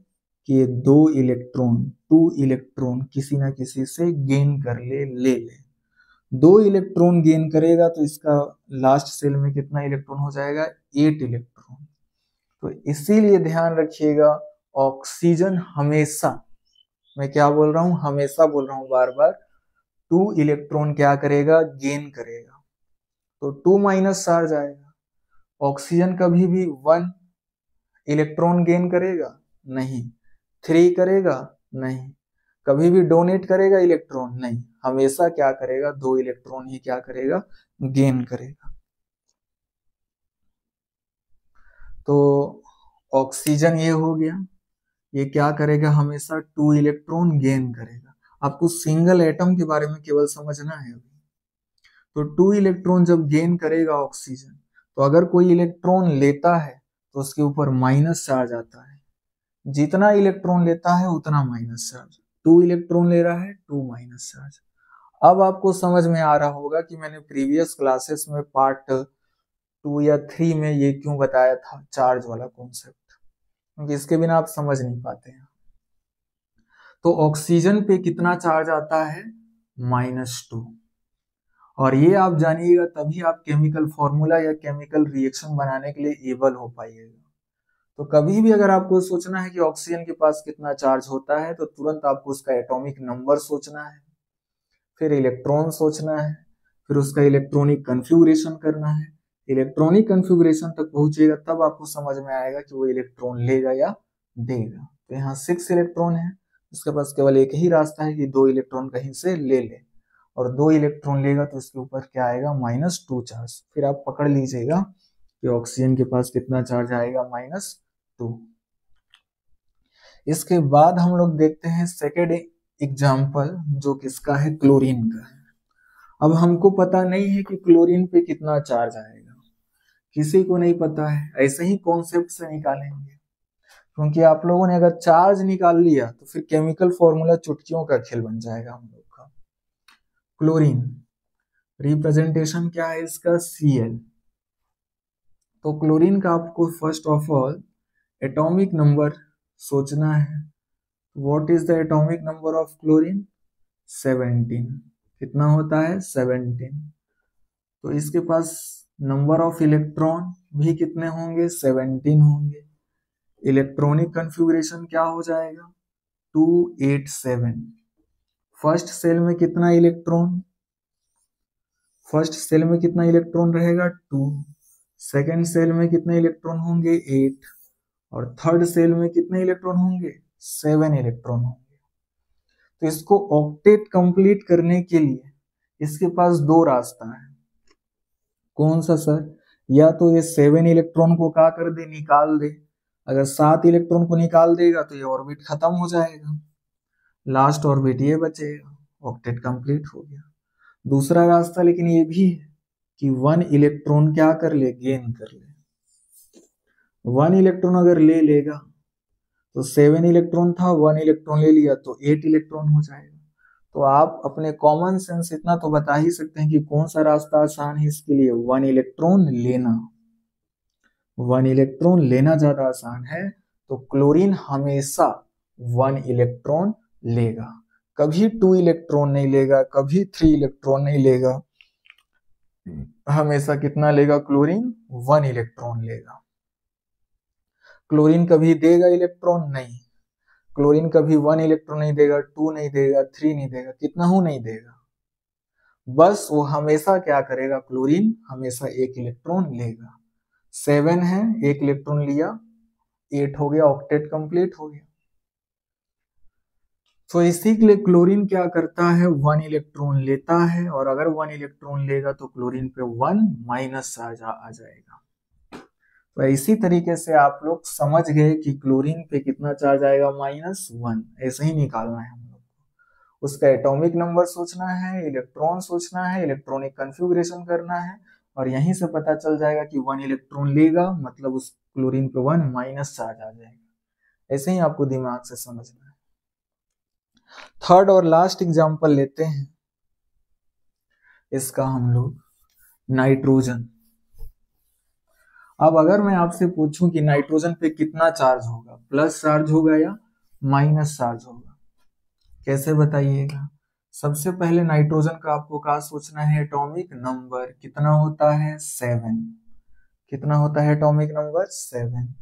S1: कि ये 2 इलेक्ट्रॉन किसी ना किसी से गेन कर ले ले 2 इलेक्ट्रॉन गेन करेगा तो इसका लास्ट सेल में कितना इलेक्ट्रॉन हो जाएगा 8 इलेक्ट्रॉन। तो इसीलिए ध्यान रखिएगा, ऑक्सीजन हमेशा, मैं क्या बोल रहा हूं, हमेशा बोल रहा हूं बार बार, 2 इलेक्ट्रॉन क्या करेगा गेन करेगा, तो 2 माइनस चार्ज आएगा। ऑक्सीजन कभी भी 1 इलेक्ट्रॉन गेन करेगा नहीं, 3 करेगा नहीं, कभी भी डोनेट करेगा इलेक्ट्रॉन नहीं, हमेशा क्या करेगा 2 इलेक्ट्रॉन ही क्या करेगा गेन करेगा। तो ऑक्सीजन ये हो गया, ये क्या करेगा हमेशा 2 इलेक्ट्रॉन गेन करेगा। आपको सिंगल एटम के बारे में केवल समझना है अभी। तो 2 इलेक्ट्रॉन जब गेन करेगा ऑक्सीजन, तो अगर कोई इलेक्ट्रॉन लेता है तो उसके ऊपर माइनस चार्ज आता है, जितना इलेक्ट्रॉन लेता है उतना माइनस चार्ज। 2 इलेक्ट्रॉन ले रहा है 2 माइनस चार्ज। अब आपको समझ में आ रहा होगा कि मैंने प्रीवियस क्लासेस में पार्ट 2 या 3 में ये क्यों बताया था चार्ज वाला कॉन्सेप्ट, क्योंकि इसके बिना आप समझ नहीं पाते हैं। तो ऑक्सीजन पे कितना चार्ज आता है -2, और ये आप जानिएगा तभी आप केमिकल फॉर्मूला या केमिकल रिएक्शन बनाने के लिए एबल हो पाइएगा। तो कभी भी अगर आपको सोचना है कि ऑक्सीजन के पास कितना चार्ज होता है, तो तुरंत आपको उसका एटॉमिक नंबर सोचना है, फिर इलेक्ट्रॉन सोचना है, फिर उसका इलेक्ट्रॉनिक कन्फिगुरेशन करना है। इलेक्ट्रॉनिक कन्फिगुरेशन तक पहुंचेगा तब आपको समझ में आएगा कि वो इलेक्ट्रॉन लेगा या देगा। तो यहाँ 6 इलेक्ट्रॉन है, उसके पास केवल एक ही रास्ता है कि 2 इलेक्ट्रॉन कहीं से ले ले, और 2 इलेक्ट्रॉन लेगा तो इसके ऊपर क्या आएगा -2 चार्ज। फिर आप पकड़ लीजिएगा कि ऑक्सीजन के पास कितना चार्ज आएगा -2। इसके बाद हम लोग देखते हैं सेकेंड एग्जाम्पल, जो किसका है क्लोरीन का है। अब हमको पता नहीं है कि क्लोरीन पे कितना चार्ज आएगा, किसी को नहीं पता है, ऐसे ही कॉन्सेप्ट से निकालेंगे। क्योंकि आप लोगों ने अगर चार्ज निकाल लिया तो फिर केमिकल फॉर्मूला चुटकियों का खेल बन जाएगा हम लोग का। क्लोरीन रिप्रेजेंटेशन क्या है इसका Cl। तो क्लोरीन का आपको first of all atomic number सोचना है। What is the atomic number of chlorine 17। कितना होता है 17। तो इसके पास नंबर ऑफ इलेक्ट्रॉन भी कितने होंगे 17 होंगे। इलेक्ट्रॉनिक कन्फिगुरेशन क्या हो जाएगा 287। फर्स्ट सेल में कितना इलेक्ट्रॉन, फर्स्ट सेल में कितना इलेक्ट्रॉन रहेगा 2, सेकेंड सेल में कितने इलेक्ट्रॉन होंगे 8, और थर्ड सेल में कितने इलेक्ट्रॉन होंगे 7 इलेक्ट्रॉन होंगे। तो इसको ऑक्टेट कंप्लीट करने के लिए इसके पास 2 रास्ता है। कौन सा सर, या तो ये 7 इलेक्ट्रॉन को क्या कर दे निकाल दे, अगर 7 इलेक्ट्रॉन को निकाल देगा तो ये ऑर्बिट खत्म हो जाएगा, लास्ट ऑर्बिट ये बचेगा, ऑक्टेट कंप्लीट हो गया। दूसरा रास्ता लेकिन ये भी है कि 1 इलेक्ट्रॉन क्या कर ले गेन कर ले। 1 इलेक्ट्रॉन अगर ले लेगा तो 7 इलेक्ट्रॉन था, 1 इलेक्ट्रॉन ले लिया तो 8 इलेक्ट्रॉन हो जाएगा। तो आप अपने कॉमन सेंस इतना तो बता ही सकते हैं कि कौन सा रास्ता आसान है इसके लिए 1 इलेक्ट्रॉन लेना। 1 इलेक्ट्रॉन लेना ज्यादा आसान है। तो क्लोरीन हमेशा 1 इलेक्ट्रॉन लेगा, कभी 2 इलेक्ट्रॉन नहीं लेगा, कभी 3 इलेक्ट्रॉन नहीं लेगा, हमेशा कितना लेगा क्लोरीन 1 इलेक्ट्रॉन लेगा। क्लोरीन कभी देगा इलेक्ट्रॉन नहीं, क्लोरीन कभी 1 इलेक्ट्रॉन नहीं देगा, 2 नहीं देगा, 3 नहीं देगा, कितना हो नहीं देगा। बस वो हमेशा क्या करेगा, क्लोरीन हमेशा 1 इलेक्ट्रॉन लेगा। 7 है, 1 इलेक्ट्रॉन लिया, 8 हो गया, ऑक्टेट कंप्लीट हो गया। तो इसी के लिए क्लोरीन क्या करता है 1 इलेक्ट्रॉन लेता है, और अगर 1 इलेक्ट्रॉन लेगा तो क्लोरीन पे 1 माइनस चार्ज आ जाएगा। तो इसी तरीके से आप लोग समझ गए कि क्लोरीन पे कितना चार्ज आएगा -1। ऐसे ही निकालना है हम लोग को। उसका एटॉमिक नंबर सोचना है, इलेक्ट्रॉन सोचना है, इलेक्ट्रॉनिक कन्फिगुरेशन करना है, और यहीं से पता चल जाएगा कि 1 इलेक्ट्रॉन लेगा, मतलब उस क्लोरीन पे 1 माइनस चार्ज आ जाएगा। ऐसे ही आपको दिमाग से समझना है। थर्ड और लास्ट एग्जांपल लेते हैं इसका हम लोग, नाइट्रोजन। अब अगर मैं आपसे पूछूं कि नाइट्रोजन पे कितना चार्ज होगा, प्लस चार्ज होगा या माइनस चार्ज होगा, कैसे बताइएगा? सबसे पहले नाइट्रोजन का आपको क्या सोचना है, एटॉमिक नंबर कितना होता है, 7। कितना होता है एटॉमिक नंबर, 7।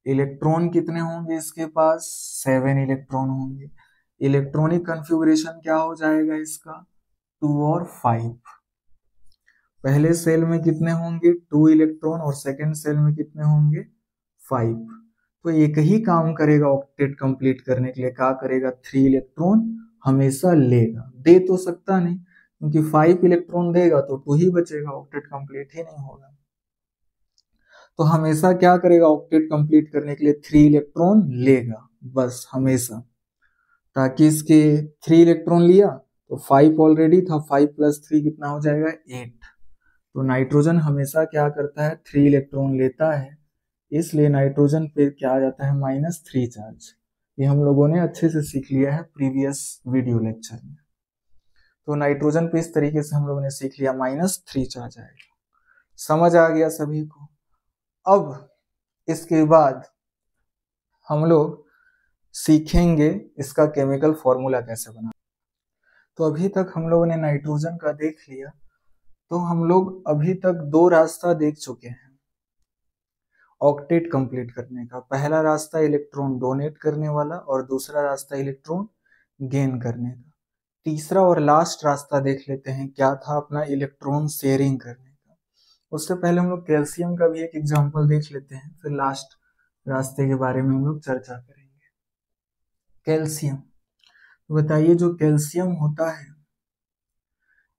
S1: इलेक्ट्रॉन कितने होंगे इसके पास, 7 इलेक्ट्रॉन होंगे। इलेक्ट्रॉनिक कॉन्फ़िगरेशन क्या हो जाएगा इसका, 2 और 5। पहले सेल में कितने होंगे, 2 इलेक्ट्रॉन, और सेकंड सेल में कितने होंगे, 5। तो एक ही काम करेगा ऑक्टेट कंप्लीट करने के लिए, क्या करेगा, 3 इलेक्ट्रॉन हमेशा लेगा। दे तो सकता नहीं, क्योंकि 5 इलेक्ट्रॉन देगा तो 2 ही बचेगा, ऑक्टेट कंप्लीट ही नहीं होगा। तो हमेशा क्या करेगा, ऑक्टेट कंप्लीट करने के लिए 3 इलेक्ट्रॉन लेगा, बस हमेशा। ताकि इसके 3 इलेक्ट्रॉन लिया तो 5 ऑलरेडी था, 5 प्लस 3 कितना हो जाएगा, 8। तो नाइट्रोजन हमेशा क्या करता है, 3 इलेक्ट्रॉन लेता है, इसलिए नाइट्रोजन पे क्या आ जाता है, -3 चार्ज। ये हम लोगों ने अच्छे से सीख लिया है प्रीवियस वीडियो लेक्चर में। तो नाइट्रोजन पे इस तरीके से हम लोगों ने सीख लिया, -3 चार्ज आएगा। समझ आ गया सभी को? अब इसके बाद हम लोग सीखेंगे इसका केमिकल फॉर्मूला कैसे बना। तो अभी तक हम लोगों ने नाइट्रोजन का देख लिया, तो हम लोग अभी तक 2 रास्ता देख चुके हैं ऑक्टेट कंप्लीट करने का। पहला रास्ता इलेक्ट्रॉन डोनेट करने वाला, और दूसरा रास्ता इलेक्ट्रॉन गेन करने का। तीसरा और लास्ट रास्ता देख लेते हैं, क्या था अपना, इलेक्ट्रॉन शेयरिंग करने का। उससे पहले हम लोग कैल्शियम का भी एक एग्जांपल देख लेते हैं, फिर लास्ट रास्ते के बारे में हम लोग चर्चा करेंगे। कैल्शियम, बताइए जो कैल्शियम होता है,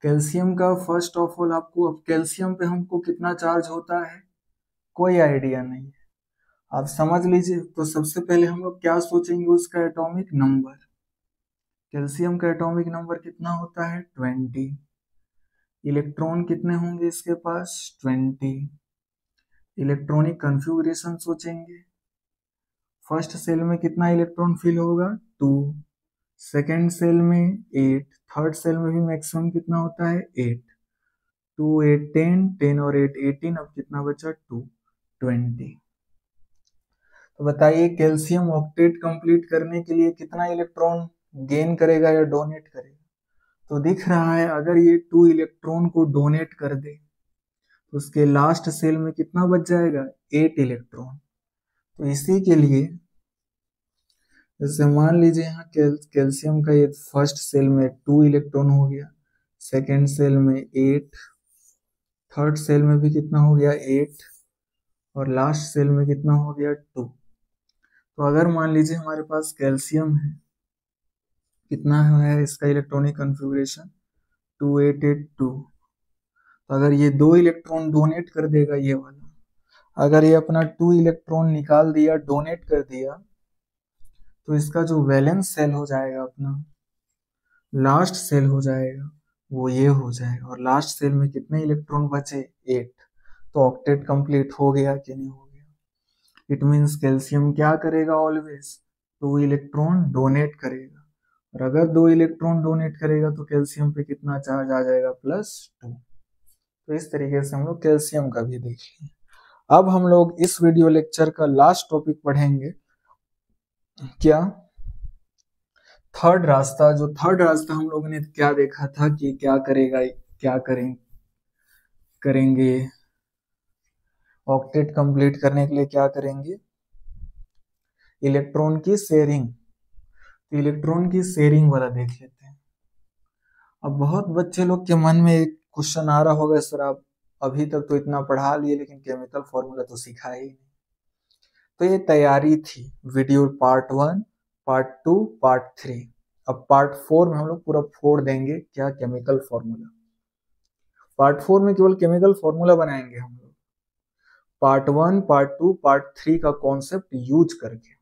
S1: कैल्शियम का फर्स्ट ऑफ ऑल आपको, अब कैल्शियम पे हमको कितना चार्ज होता है कोई आइडिया नहीं है, आप समझ लीजिए। तो सबसे पहले हम लोग क्या सोचेंगे, उसका एटॉमिक नंबर। कैल्शियम का एटॉमिक नंबर कितना होता है, 20। इलेक्ट्रॉन कितने होंगे इसके पास, 20। इलेक्ट्रॉनिक कॉन्फ़िगरेशन सोचेंगे, फर्स्ट सेल में कितना इलेक्ट्रॉन फिल होगा, 2। सेकेंड सेल में 8। थर्ड सेल में भी मैक्सिमम कितना होता है, 8। 2 8 10, 10 और 8 18, अब कितना बचा, 2 20। तो बताइए कैल्शियम ऑक्टेट कंप्लीट करने के लिए कितना इलेक्ट्रॉन गेन करेगा या डोनेट करेगा। तो दिख रहा है अगर ये 2 इलेक्ट्रॉन को डोनेट कर दे तो उसके लास्ट सेल में कितना बच जाएगा, 8 इलेक्ट्रॉन। तो इसी के लिए जैसे मान लीजिए यहाँ कैल्शियम का ये फर्स्ट सेल में 2 इलेक्ट्रॉन हो गया, सेकेंड सेल में 8, थर्ड सेल में भी कितना हो गया, 8, और लास्ट सेल में कितना हो गया, 2। तो अगर मान लीजिए हमारे पास कैल्शियम है, कितना है इसका इलेक्ट्रॉनिक कॉन्फ़िगरेशन, 2882। तो अगर ये 2 इलेक्ट्रॉन डोनेट कर देगा ये वाला, अगर ये अपना 2 इलेक्ट्रॉन निकाल दिया, डोनेट कर दिया, तो इसका जो वैलेंस सेल हो जाएगा अपना, लास्ट सेल हो जाएगा, वो ये हो जाएगा। और लास्ट सेल में कितने इलेक्ट्रॉन बचे, 8। तो ऑक्टेट कंप्लीट हो गया कि नहीं हो गया। इट मीन्स कैल्शियम क्या करेगा, ऑलवेज 2 इलेक्ट्रॉन डोनेट करेगा, और अगर 2 इलेक्ट्रॉन डोनेट करेगा तो कैल्शियम पे कितना चार्ज आ जाएगा, +2। तो इस तरीके से हम लोग कैल्शियम का भी देख लिए। अब हम लोग इस वीडियो लेक्चर का लास्ट टॉपिक पढ़ेंगे, क्या, थर्ड रास्ता। जो थर्ड रास्ता हम लोगों ने क्या देखा था कि क्या करेगा, क्या करेंगे ऑक्टेट कंप्लीट करने के लिए, क्या करेंगे, इलेक्ट्रॉन की शेयरिंग। तो इलेक्ट्रॉन की शेयरिंग वाला देख लेते हैं। अब बहुत बच्चे लोग के मन में एक क्वेश्चन आ रहा होगा, सर आप अभी तक तो इतना पढ़ा लिए लेकिन केमिकल फॉर्मूला तो सिखा ही नहीं। तो ये तैयारी थी, वीडियो पार्ट 1, पार्ट 2, पार्ट 3। अब पार्ट 4 में हम लोग पूरा फोड़ देंगे क्या, केमिकल फॉर्मूला। पार्ट 4 में केवल केमिकल फॉर्मूला बनाएंगे हम लोग, पार्ट 1, पार्ट 2, पार्ट 3 का कॉन्सेप्ट यूज करके,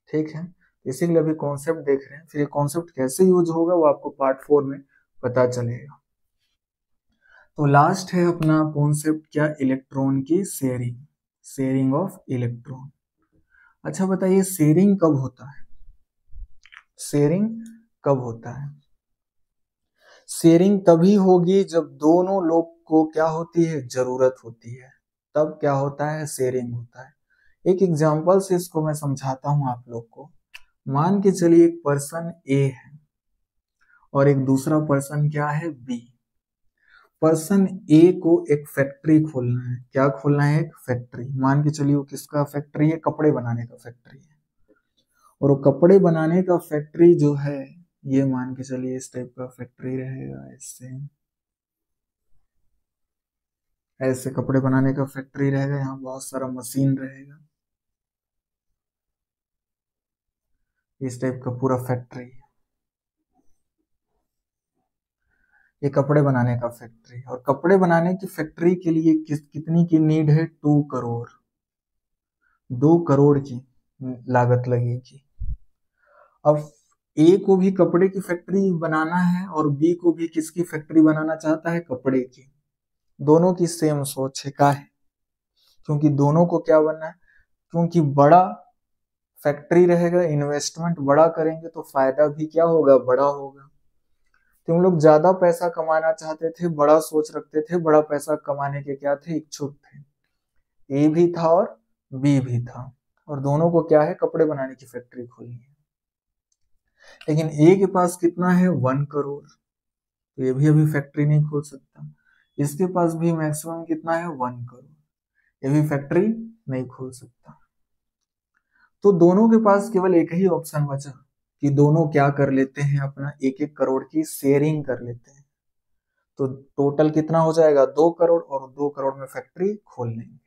S1: ठीक है। इसीलिए अभी कॉन्सेप्ट देख रहे हैं, फिर ये कॉन्सेप्ट कैसे यूज होगा वो आपको पार्ट 4 में पता चलेगा। तो लास्ट है अपना कॉन्सेप्ट क्या, इलेक्ट्रॉन की शेयरिंग, शेयरिंग ऑफ इलेक्ट्रॉन। अच्छा बताइए शेयरिंग कब होता है, शेयरिंग कब होता है? शेयरिंग तभी होगी जब दोनों लोग को क्या होती है, जरूरत होती है, तब क्या होता है, शेयरिंग होता है। एक एग्जांपल से इसको मैं समझाता हूं आप लोग को। मान के चलिए एक पर्सन ए है और एक दूसरा पर्सन क्या है, बी। पर्सन ए को एक फैक्ट्री खोलना है, क्या खोलना है, एक फैक्ट्री। मान के चलिए वो किसका फैक्ट्री है, कपड़े बनाने का फैक्ट्री है। और वो कपड़े बनाने का फैक्ट्री जो है, ये मान के चलिए इस टाइप का फैक्ट्री रहेगा, ऐसे ऐसे कपड़े बनाने का फैक्ट्री रहेगा। यहाँ बहुत सारा मशीन रहेगा, इस टाइप का पूरा फैक्ट्री। ये कपड़े बनाने का फैक्ट्री, और कपड़े बनाने की फैक्ट्री के लिए कितनी की नीड है, 2 करोड़, 2 करोड़ की लागत लगेगी। अब ए को भी कपड़े की फैक्ट्री बनाना है और बी को भी किसकी फैक्ट्री बनाना चाहता है, कपड़े की। दोनों की सेम सोच है, का है, क्योंकि दोनों को क्या बनना है, क्योंकि बड़ा फैक्ट्री रहेगा, इन्वेस्टमेंट बड़ा करेंगे तो फायदा भी क्या होगा, बड़ा होगा। तुम लोग ज्यादा पैसा कमाना चाहते थे, बड़ा सोच रखते थे, बड़ा पैसा कमाने के क्या थे, इच्छुक थे। ए भी था और बी भी था, और दोनों को क्या है, कपड़े बनाने की फैक्ट्री खोलनी है। लेकिन ए के पास कितना है, 1 करोड़, तो ये भी अभी फैक्ट्री नहीं खोल सकता। इसके पास भी मैक्सिमम कितना है, 1 करोड़, ये भी फैक्ट्री नहीं खोल सकता। तो दोनों के पास केवल एक ही ऑप्शन बचा कि दोनों क्या कर लेते हैं, अपना 1-1 करोड़ की शेयरिंग कर लेते हैं। तो टोटल कितना हो जाएगा, 2 करोड़, और 2 करोड़ में फैक्ट्री खोल लेंगे।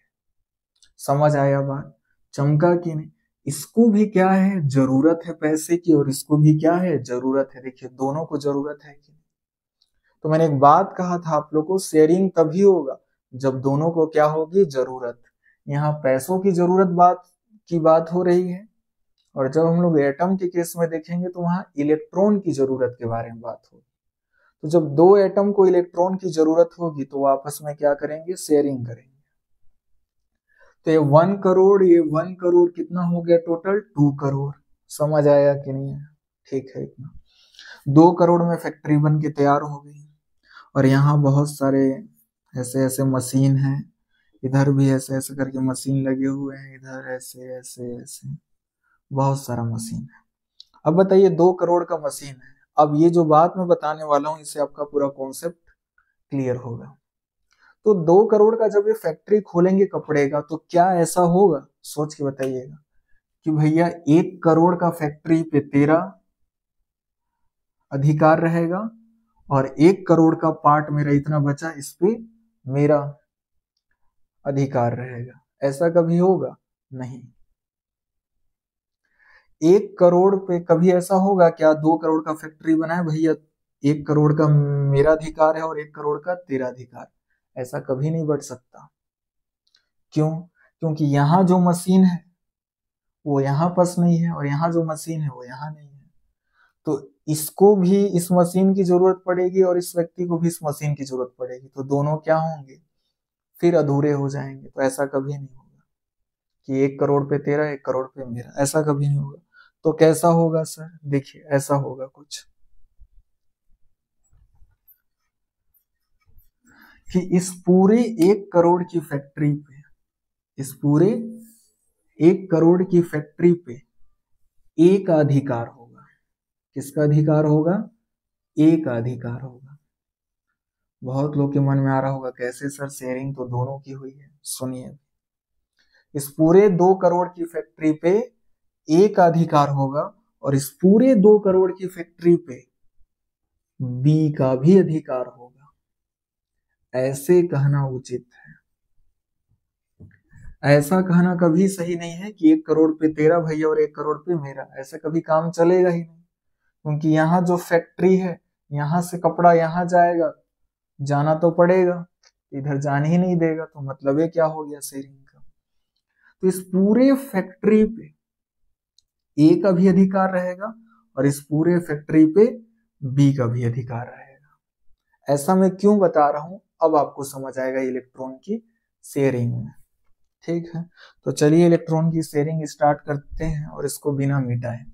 S1: समझ आया बात, चमका कि नहीं? इसको भी क्या है, जरूरत है पैसे की, और इसको भी क्या है, जरूरत है। देखिए दोनों को जरूरत है कि, तो मैंने एक बात कहा था आप लोग को, शेयरिंग तभी होगा जब दोनों को क्या होगी, जरूरत। यहाँ पैसों की जरूरत बात हो रही है, और जब हम लोग एटम के केस में देखेंगे तो वहां इलेक्ट्रॉन की जरूरत के बारे में बात होगी। तो जब दो एटम को इलेक्ट्रॉन की जरूरत होगी तो वो आपस में क्या करेंगे, शेयरिंग करेंगे। तो ये 1 करोड़, ये 1 करोड़ कितना हो गया टोटल, 2 करोड़। समझ आया कि नहीं है? ठीक है, इतना 2 करोड़ में फैक्ट्री बन के तैयार हो गई। और यहाँ बहुत सारे ऐसे ऐसे मशीन है, इधर भी ऐसे ऐसे करके मशीन लगे हुए हैं, इधर ऐसे ऐसे ऐसे बहुत सारा मशीन है। अब बताइए 2 करोड़ का मशीन है। अब ये जो बात मैं बताने वाला हूं, इससे आपका पूरा कॉन्सेप्ट क्लियर होगा। तो 2 करोड़ का जब ये फैक्ट्री खोलेंगे कपड़े का, तो क्या ऐसा होगा, सोच के बताइएगा, कि भैया 1 करोड़ का फैक्ट्री पे तेरा अधिकार रहेगा, और 1 करोड़ का पार्ट मेरा इतना बचा, इस पे मेरा अधिकार रहेगा। ऐसा कभी होगा नहीं। 1 करोड़ पे कभी ऐसा होगा क्या, 2 करोड़ का फैक्ट्री बनाए भैया, 1 करोड़ का मेरा अधिकार है और 1 करोड़ का तेरा अधिकार, ऐसा कभी नहीं बढ़ सकता। क्यों? क्योंकि यहाँ जो मशीन है वो यहाँ पास नहीं है, और यहाँ जो मशीन है वो यहाँ नहीं है। तो इसको भी इस मशीन की जरूरत पड़ेगी, और इस व्यक्ति को भी इस मशीन की जरूरत पड़ेगी, तो दोनों क्या होंगे, फिर अधूरे हो जाएंगे। तो ऐसा कभी नहीं होगा कि 1 करोड़ पे तेरा, 1 करोड़ पे मेरा, ऐसा कभी नहीं होगा। तो कैसा होगा सर, देखिए ऐसा होगा कुछ, कि इस पूरे 1 करोड़ की फैक्ट्री पे, इस पूरे 1 करोड़ की फैक्ट्री पे ए का अधिकार होगा। किसका अधिकार होगा, ए का अधिकार होगा। बहुत लोग के मन में आ रहा होगा कैसे सर, शेयरिंग तो दोनों की हुई है। सुनिए, इस पूरे 2 करोड़ की फैक्ट्री पे ए का अधिकार होगा, और इस पूरे 2 करोड़ की फैक्ट्री पे बी का भी अधिकार होगा। ऐसे कहना उचित है। ऐसा कहना कभी सही नहीं है कि 1 करोड़ पे तेरा भैया और 1 करोड़ पे मेरा, ऐसा कभी काम चलेगा ही नहीं। क्योंकि यहाँ जो फैक्ट्री है, यहाँ से कपड़ा यहाँ जाएगा, जाना तो पड़ेगा, इधर जाने ही नहीं देगा, तो मतलब ये क्या हो गया, शेयरिंग का। तो इस पूरे फैक्ट्री पे ए का भी अधिकार रहेगा, और इस पूरे फैक्ट्री पे बी का भी अधिकार रहेगा। ऐसा मैं क्यों बता रहा हूं, अब आपको समझ आएगा इलेक्ट्रॉन की शेयरिंग में। ठीक है, तो चलिए इलेक्ट्रॉन की शेयरिंग स्टार्ट करते हैं और इसको बिना मिटाए,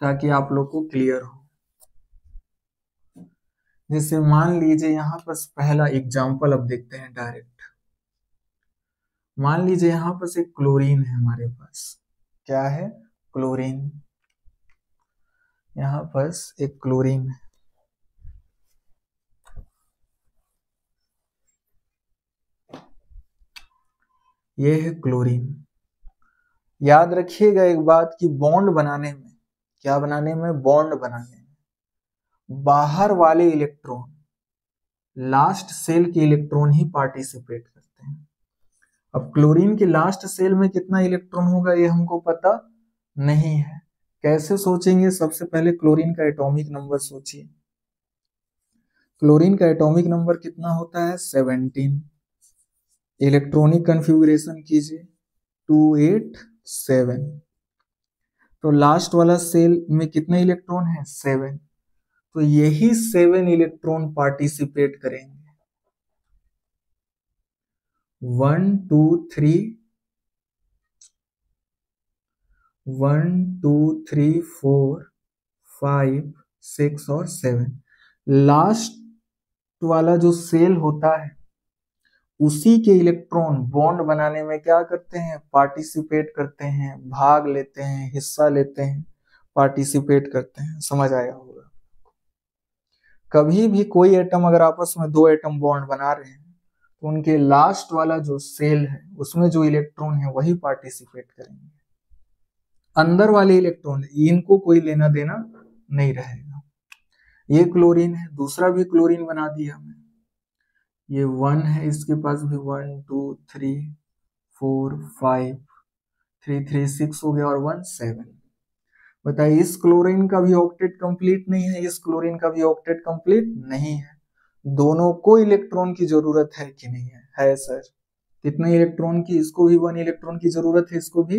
S1: ताकि आप लोग को क्लियर हो। जैसे मान लीजिए यहाँ पर पहला एग्जाम्पल अब देखते हैं डायरेक्ट। मान लीजिए यहाँ पर एक क्लोरीन है हमारे पास। क्या है? क्लोरीन। यहाँ पर एक क्लोरीन है। ये है क्लोरीन। याद रखिएगा एक बात कि बॉन्ड बनाने में, क्या बनाने में? बॉन्ड बनाने में बाहर वाले इलेक्ट्रॉन, लास्ट सेल के इलेक्ट्रॉन ही पार्टिसिपेट करते हैं। अब क्लोरीन के लास्ट सेल में कितना इलेक्ट्रॉन होगा ये हमको पता नहीं है। कैसे सोचेंगे? सबसे पहले क्लोरीन का एटॉमिक नंबर सोचिए। क्लोरीन का एटॉमिक नंबर कितना होता है? 17। इलेक्ट्रॉनिक कन्फिगुरेशन कीजिए 287। तो लास्ट वाला सेल में कितने इलेक्ट्रॉन है? 7। तो यही 7 इलेक्ट्रॉन पार्टिसिपेट करेंगे। 1 2 3 1 2 3 4 5 6 और 7। लास्ट वाला जो सेल होता है उसी के इलेक्ट्रॉन बॉन्ड बनाने में क्या करते हैं? पार्टिसिपेट करते हैं, भाग लेते हैं, हिस्सा लेते हैं, पार्टिसिपेट करते हैं। समझ आया होगा। कभी भी कोई एटम अगर आपस में दो एटम बॉन्ड बना रहे हैं तो उनके लास्ट वाला जो सेल है उसमें जो इलेक्ट्रॉन है वही पार्टिसिपेट करेंगे। अंदर वाले इलेक्ट्रॉन इनको कोई लेना देना नहीं रहेगा। ये क्लोरीन है, दूसरा भी क्लोरीन बना दिया हमने। ये 1 है, इसके पास भी 1 2 3 4 5 3 3 6 हो गया और 1 7। बताइए इस क्लोरीन का भी ऑक्टेट कंप्लीट नहीं है, इस क्लोरीन का भी ऑक्टेट कंप्लीट नहीं है। दोनों को इलेक्ट्रॉन की जरूरत है कि नहीं है? है सर। कितने इलेक्ट्रॉन की? इसको भी 1 इलेक्ट्रॉन की जरूरत है, इसको भी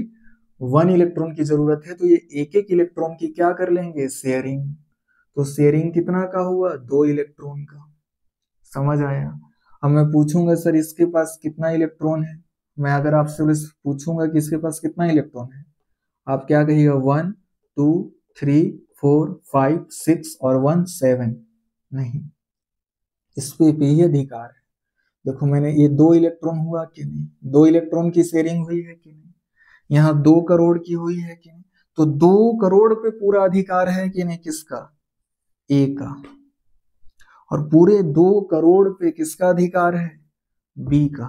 S1: 1 इलेक्ट्रॉन की जरूरत है। तो ये एक एक इलेक्ट्रॉन की क्या कर लेंगे? शेयरिंग। तो शेयरिंग कितना का हुआ? 2 इलेक्ट्रॉन का। समझ आया? अब मैं पूछूंगा सर इसके पास कितना इलेक्ट्रॉन है। मैं अगर आपसे पूछूंगा कि इसके पास कितना इलेक्ट्रॉन है, आप क्या कहिएगा? 1 2 3 4 5 6 और 1 7। नहीं, इस पे ही अधिकार है। देखो मैंने ये 2 इलेक्ट्रॉन हुआ कि नहीं? 2 इलेक्ट्रॉन की शेयरिंग हुई है कि नहीं? यहाँ 2 करोड़ की हुई है कि नहीं? तो 2 करोड़ पे पूरा अधिकार है कि नहीं? किसका? ए का। और पूरे 2 करोड़ पे किसका अधिकार है? बी का।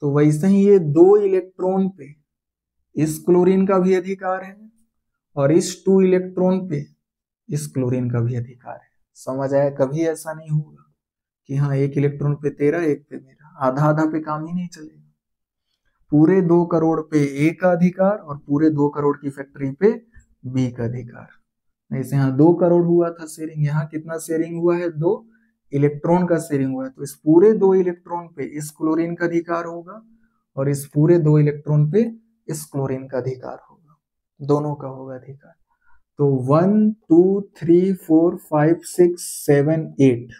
S1: तो वैसे ही ये 2 इलेक्ट्रॉन पे इस क्लोरीन का भी अधिकार है और इस 2 इलेक्ट्रॉन पे इस क्लोरीन का भी अधिकार है। समझ आया? कभी ऐसा नहीं होगा कि हाँ एक इलेक्ट्रॉन पे तेरा एक पे मेरा, आधा आधा पे काम ही नहीं चलेगा। पूरे 2 करोड़ पे ए का अधिकार और पूरे 2 करोड़ की फैक्ट्री पे बी का अधिकार। ऐसे यहाँ 2 करोड़ हुआ था शेयरिंग, यहाँ कितना शेयरिंग हुआ है? 2 इलेक्ट्रॉन का शेयरिंग हुआ है। तो इस पूरे 2 इलेक्ट्रॉन पे इस क्लोरीन का अधिकार होगा और इस पूरे 2 इलेक्ट्रॉन पे इस क्लोरीन का अधिकार होगा। दोनों का होगा अधिकार। तो 1 2 3 4 5 6 7 8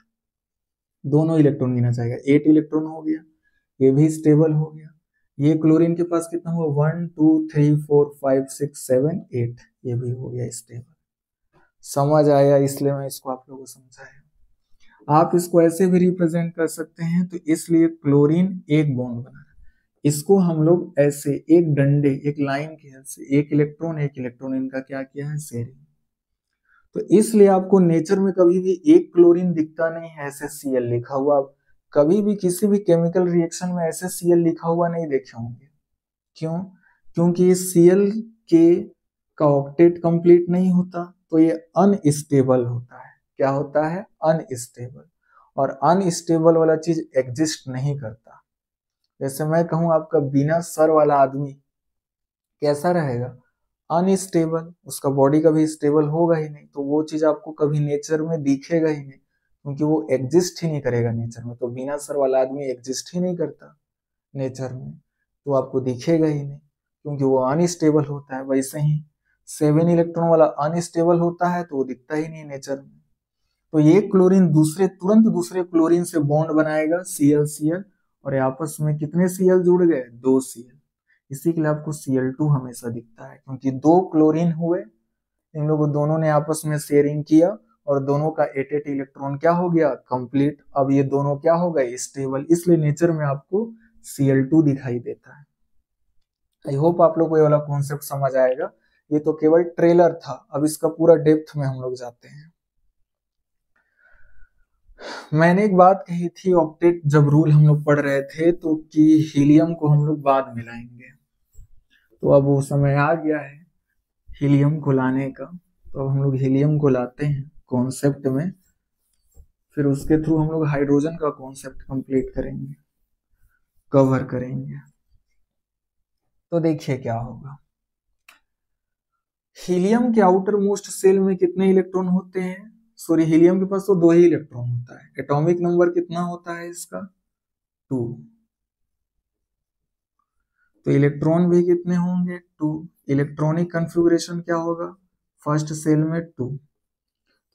S1: दोनों इलेक्ट्रॉन गिना जाएगा। 8 इलेक्ट्रॉन हो गया, ये भी स्टेबल हो गया। ये क्लोरीन के पास कितना हुआ? 1 2 3 4 5 6 7 8, ये भी हो गया स्टेबल। समझ आया? इसलिए मैं इसको आप लोगों को समझाया। आप इसको ऐसे भी रिप्रेजेंट कर सकते हैं। तो इसलिए क्लोरीन एक बॉन्ड बना रहा है, इसको हम लोग ऐसे एक डंडे, एक लाइन की हेल्प से एक इलेक्ट्रॉन इनका क्या किया है? शेयरिंग। तो इसलिए आपको नेचर में कभी भी एक क्लोरीन दिखता नहीं है ऐसे Cl लिखा हुआ। कभी भी किसी भी केमिकल रिएक्शन में ऐसे Cl लिखा हुआ नहीं देखे होंगे। क्यों? क्योंकि ये Cl के का ऑक्टेट कंप्लीट नहीं होता, तो ये अनस्टेबल होता है। क्या होता है? अनस्टेबल। और अनस्टेबल वाला चीज एग्जिस्ट नहीं करता। जैसे मैं कहूं आपका बिना सर वाला आदमी कैसा रहेगा? अनस्टेबल। उसका बॉडी कभी स्टेबल होगा ही नहीं, तो वो चीज आपको कभी नेचर में दिखेगा ही नहीं, क्योंकि वो एग्जिस्ट ही नहीं करेगा नेचर में। तो बिना सर वाला आदमी एग्जिस्ट ही नहीं करता नेचर में, तो आपको दिखेगा ही नहीं, क्योंकि वो अनस्टेबल होता है। वैसे ही 7 इलेक्ट्रॉन वाला अनस्टेबल होता है तो वो दिखता ही नहीं नेचर में। तो ये क्लोरीन तुरंत दूसरे क्लोरीन से बॉन्ड बनाएगा ClCl, और आपस में कितने Cl जुड़ गए, 2 Cl। इसी के लिए आपको Cl2 हमेशा दिखता है, क्योंकि 2 क्लोरीन हुए, इन लोगों दोनों ने आपस में शेयरिंग किया और दोनों का 8 इलेक्ट्रॉन क्या हो गया, कंप्लीट। अब ये दोनों क्या हो गए, स्टेबल, इसलिए नेचर में आपको Cl2 दिखाई देता है। आई होप आप लोग को ये वाला कॉन्सेप्ट समझ आएगा। ये तो केवल ट्रेलर था, अब इसका पूरा डेप्थ में हम लोग जाते हैं। मैंने एक बात कही थी ऑक्टेट जब रूल हम लोग पढ़ रहे थे तो कि हीलियम को हम लोग बाद में लाएंगे, तो अब वो समय आ गया है हीलियम को लाने का। तो अब हम लोग हीलियम को लाते हैं कॉन्सेप्ट में, फिर उसके थ्रू हम लोग हाइड्रोजन का कॉन्सेप्ट कंप्लीट करेंगे, कवर करेंगे। तो देखिए क्या होगा। हीलियम के आउटर मोस्ट सेल में कितने इलेक्ट्रॉन होते हैं, सॉरी हीलियम के पास तो 2 ही इलेक्ट्रॉन होता है। एटॉमिक नंबर कितना होता है इसका, 2। तो इलेक्ट्रॉन भी कितने होंगे, 2। इलेक्ट्रॉनिक कॉन्फ़िगरेशन क्या होगा, फर्स्ट सेल में 2।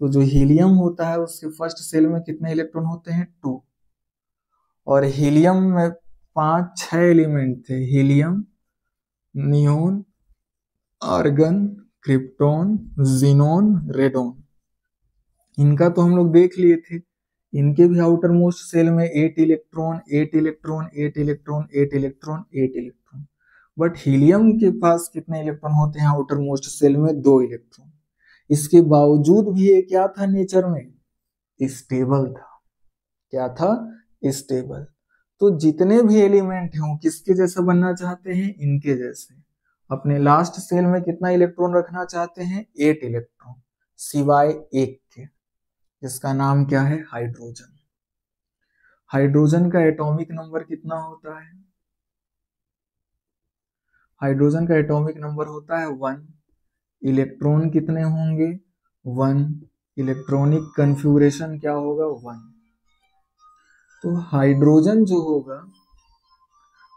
S1: तो जो हीलियम होता है उसके फर्स्ट सेल में कितने इलेक्ट्रॉन होते हैं, 2। और हीलियम में 5-6 एलिमेंट थे, helium, neon, argon, krypton, xenon, radon. इनका तो हम लोग देख लिए थे, इनके भी आउटर मोस्ट सेल में 8 electron 8 electron 8 electron 8 electron 8 electron. But helium के पास कितने इलेक्ट्रॉन होते हैं आउटर मोस्ट सेल में, 2 इलेक्ट्रॉन। इसके बावजूद भी ये क्या था नेचर में, स्टेबल था। क्या था, स्टेबल। तो जितने भी एलिमेंट हैं वो किसके जैसा बनना चाहते हैं, इनके जैसे। अपने लास्ट सेल में कितना इलेक्ट्रॉन रखना चाहते हैं, 8 इलेक्ट्रॉन, सिवाय एक के, जिसका नाम क्या है, हाइड्रोजन। हाइड्रोजन का एटॉमिक नंबर कितना होता है, हाइड्रोजन का एटॉमिक नंबर होता है 1। इलेक्ट्रॉन कितने होंगे, 1। इलेक्ट्रॉनिक कॉन्फ़िगरेशन क्या होगा, 1। तो हाइड्रोजन जो होगा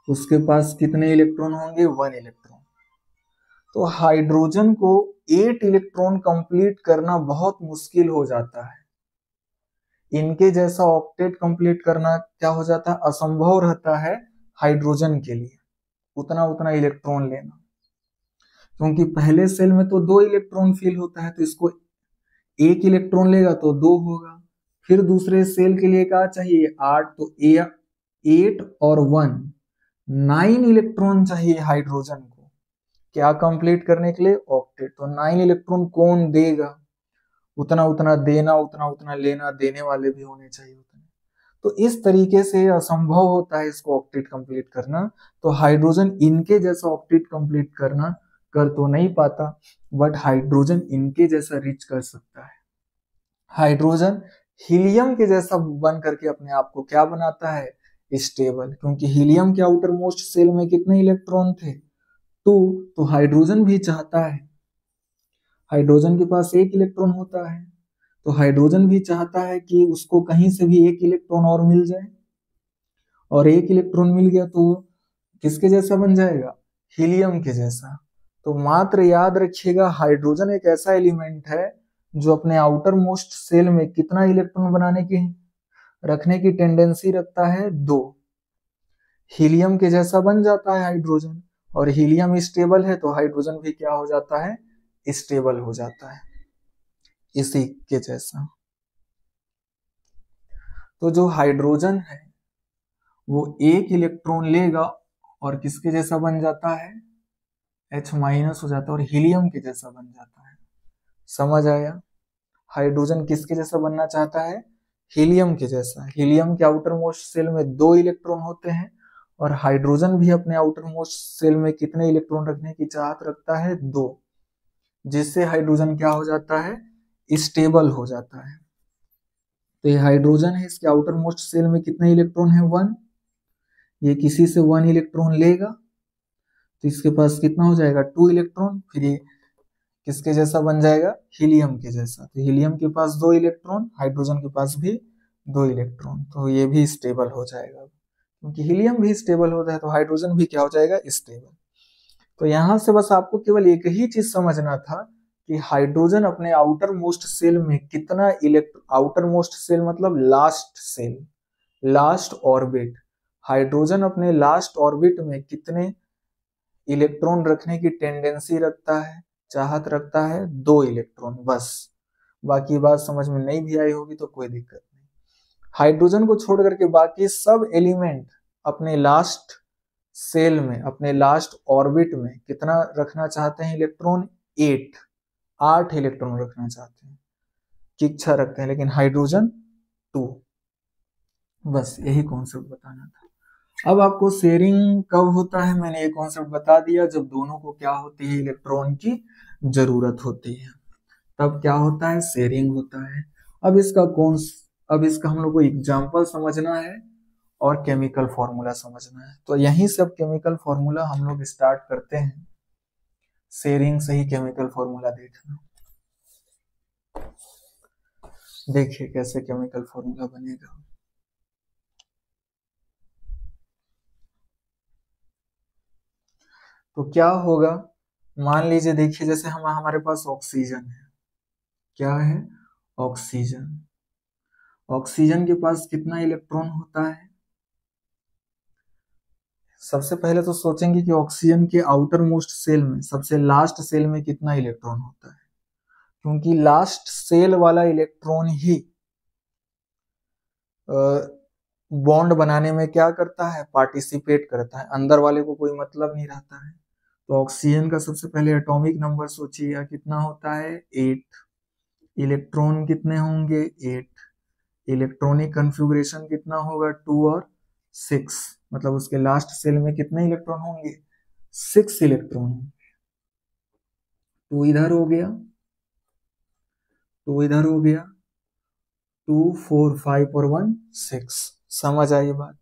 S1: उसके पास कितने इलेक्ट्रॉन होंगे, 1 इलेक्ट्रॉन। तो हाइड्रोजन को 8 इलेक्ट्रॉन कंप्लीट करना बहुत मुश्किल हो जाता है। इनके जैसा ऑक्टेट कंप्लीट करना क्या हो जाता है, असंभव रहता है हाइड्रोजन के लिए, उतना इलेक्ट्रॉन लेना। क्योंकि पहले सेल में तो 2 इलेक्ट्रॉन फील होता है, तो इसको 1 इलेक्ट्रॉन लेगा तो 2 होगा। फिर दूसरे सेल के लिए क्या चाहिए, 8, तो 8 और 1 9 इलेक्ट्रॉन चाहिए हाइड्रोजन को क्या कंप्लीट करने के लिए, ऑक्टेट। तो 9 इलेक्ट्रॉन कौन देगा, उतना देना, उतना लेना, देने वाले भी होने चाहिए उतने। तो इस तरीके से असंभव होता है इसको ऑक्टेट कंप्लीट करना। तो हाइड्रोजन इनके जैसा ऑक्टेट कंप्लीट करना कर तो नहीं पाता, बट हाइड्रोजन इनके जैसा रीच कर सकता है। हाइड्रोजन हीलियम के जैसा बन करके अपने आप को क्या बनाता है, स्टेबल। क्योंकि हीलियम के आउटर मोस्ट सेल में कितने इलेक्ट्रॉन थे, 2। तो हाइड्रोजन भी चाहता है, हाइड्रोजन के पास 1 इलेक्ट्रॉन होता है, तो हाइड्रोजन भी चाहता है कि उसको कहीं से भी 1 इलेक्ट्रॉन और मिल जाए, और 1 इलेक्ट्रॉन मिल गया तो किसके जैसा बन जाएगा, हीलियम के जैसा। तो मात्र याद रखिएगा हाइड्रोजन एक ऐसा एलिमेंट है जो अपने आउटर मोस्ट सेल में कितना इलेक्ट्रॉन बनाने की रखने की टेंडेंसी रखता है, 2। हीलियम के जैसा बन जाता है हाइड्रोजन, और हीलियम स्टेबल है तो हाइड्रोजन भी क्या हो जाता है, स्टेबल हो जाता है इसी के जैसा। तो जो हाइड्रोजन है वो 1 इलेक्ट्रॉन लेगा और किसके जैसा बन जाता है, H- हो जाता है, और हीलियम के जैसा बन जाता है। समझ आया, हाइड्रोजन किसके जैसा बनना चाहता है, हीलियम के जैसा। हीलियम के आउटर मोस्ट सेल में 2 इलेक्ट्रॉन होते हैं, और हाइड्रोजन भी अपने आउटर मोस्ट सेल में कितने इलेक्ट्रॉन रखने की चाहत रखता है, 2। जिससे हाइड्रोजन क्या हो जाता है, स्टेबल हो जाता है। तो ये हाइड्रोजन है, इसके आउटर मोस्ट सेल में कितने इलेक्ट्रॉन है, 1। ये किसी से 1 इलेक्ट्रॉन लेगा तो इसके पास कितना हो जाएगा, 2 इलेक्ट्रॉन। फिर ये किसके जैसा बन जाएगा, हीलियम के जैसा। तो हीलियम के पास 2 इलेक्ट्रॉन, हाइड्रोजन के पास भी 2 इलेक्ट्रॉन, तो ये भी स्टेबल हो जाएगा। क्योंकि हीलियम भी स्टेबल होता है तो हाइड्रोजन भी क्या हो जाएगा, स्टेबल। तो यहां से बस आपको केवल एक ही चीज समझना था कि हाइड्रोजन अपने आउटर मोस्ट सेल में कितना आउटर मोस्ट सेल मतलब last shell, last orbit, hydrogen अपने लास्ट ऑर्बिट में कितने इलेक्ट्रॉन रखने की टेंडेंसी रखता है, चाहत रखता है? 2 इलेक्ट्रॉन बस। बाकी बात समझ में नहीं भी आई होगी तो कोई दिक्कत नहीं। हाइड्रोजन को छोड़ करके बाकी सब एलिमेंट अपने लास्ट सेल में, अपने लास्ट ऑर्बिट में कितना रखना चाहते हैं इलेक्ट्रॉन? 8 इलेक्ट्रॉन रखना चाहते हैं की इच्छा रखते हैं, लेकिन हाइड्रोजन 2। बस यही कॉन्सेप्ट बताना था। अब आपको शेयरिंग कब होता है मैंने ये कॉन्सेप्ट बता दिया, जब दोनों को क्या होती है? इलेक्ट्रॉन की जरूरत होती है, तब क्या होता है? शेयरिंग होता है। अब इसका हम लोग को एग्जाम्पल समझना है और केमिकल फॉर्मूला समझना है। तो यही सब केमिकल फॉर्मूला हम लोग स्टार्ट करते हैं। शेयरिंग से ही केमिकल फॉर्मूला देखना। देखिए कैसे केमिकल फॉर्मूला बनेगा। तो क्या होगा, मान लीजिए, देखिए जैसे हमारे पास ऑक्सीजन है। क्या है? ऑक्सीजन। ऑक्सीजन के पास कितना इलेक्ट्रॉन होता है? सबसे पहले तो सोचेंगे कि ऑक्सीजन के आउटर मोस्ट सेल में, सबसे लास्ट सेल में कितना इलेक्ट्रॉन होता है, क्योंकि लास्ट सेल वाला इलेक्ट्रॉन ही बॉन्ड बनाने में क्या करता है? पार्टिसिपेट करता है। अंदर वाले को कोई मतलब नहीं रहता है। तो ऑक्सीजन का सबसे पहले एटॉमिक नंबर सोचिए, कितना होता है? 8। इलेक्ट्रॉन कितने होंगे? 8। इलेक्ट्रॉनिक कन्फिगरेशन कितना होगा? 2 और 6, मतलब उसके लास्ट सेल में कितने इलेक्ट्रॉन होंगे? 6 इलेक्ट्रॉन होंगे। 2 इधर हो गया, 2 इधर हो गया, 2 4 5 और 1 6। समझ आई बात?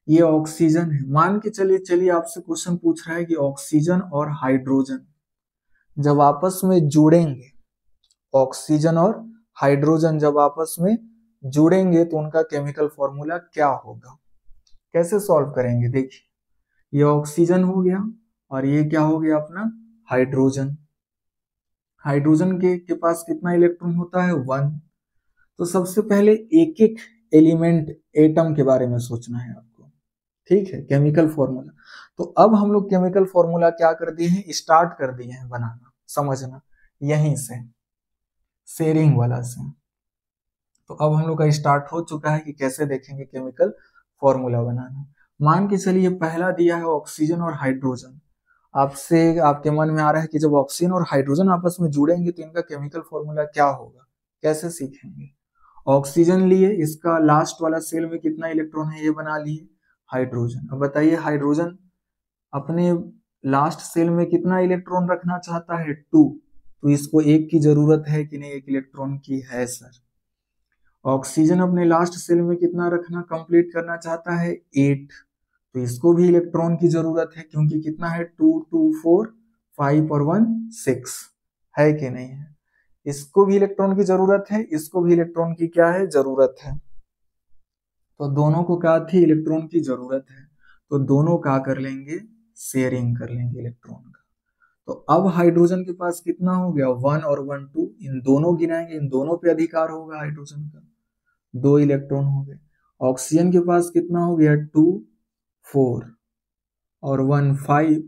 S1: ये ऑक्सीजन है। मान के चलिए आपसे क्वेश्चन पूछ रहा है कि ऑक्सीजन और हाइड्रोजन जब आपस में जुड़ेंगे, ऑक्सीजन और हाइड्रोजन जब आपस में जुड़ेंगे तो उनका केमिकल फॉर्मूला क्या होगा? कैसे सॉल्व करेंगे? देखिए, ये ऑक्सीजन हो गया और ये क्या हो गया अपना? हाइड्रोजन। हाइड्रोजन के पास कितना इलेक्ट्रॉन होता है? 1। तो सबसे पहले एक एक एलिमेंट, एटम के बारे में सोचना है आपको, ठीक है? Chemical formula. तो अब हम लोग केमिकल फॉर्मूला क्या कर दिए हैं? स्टार्ट कर दिए हैं बनाना, समझना, यहीं से, शेयरिंग वाला से। तो अब हम लोग का स्टार्ट हो चुका है कि कैसे देखेंगे केमिकल फॉर्मूला बनाना। मान के चलिए पहला दिया है ऑक्सीजन और हाइड्रोजन। आपके मन में आ रहा है कि जब ऑक्सीजन और हाइड्रोजन आपस में जुड़ेंगे तो इनका केमिकल फॉर्मूला क्या होगा? कैसे सीखेंगे? ऑक्सीजन लिए, इसका लास्ट वाला सेल में कितना इलेक्ट्रॉन है ये बना लिए, हाइड्रोजन। अब बताइए, हाइड्रोजन अपने लास्ट सेल में कितना इलेक्ट्रॉन रखना चाहता है? 2। तो इसको 1 की जरूरत है कि नहीं? 1 इलेक्ट्रॉन की है सर। ऑक्सीजन अपने लास्ट सेल में कितना रखना, कंप्लीट करना चाहता है? 8। तो इसको भी इलेक्ट्रॉन की जरूरत है, क्योंकि कितना है? 2 2 4 5 और 1 6, है कि नहीं है? इसको भी इलेक्ट्रॉन की जरूरत है, इसको भी इलेक्ट्रॉन की क्या है? जरूरत है। तो दोनों को क्या थी? इलेक्ट्रॉन की जरूरत है। तो दोनों क्या कर लेंगे? शेयरिंग कर लेंगे इलेक्ट्रॉन का। तो अब हाइड्रोजन के पास कितना हो गया? 1 और 1 2, इन दोनों गिनाएंगे, इन दोनों पे अधिकार होगा हाइड्रोजन का, 2 इलेक्ट्रॉन हो गए। ऑक्सीजन के पास कितना हो गया? 2 4 और 1 5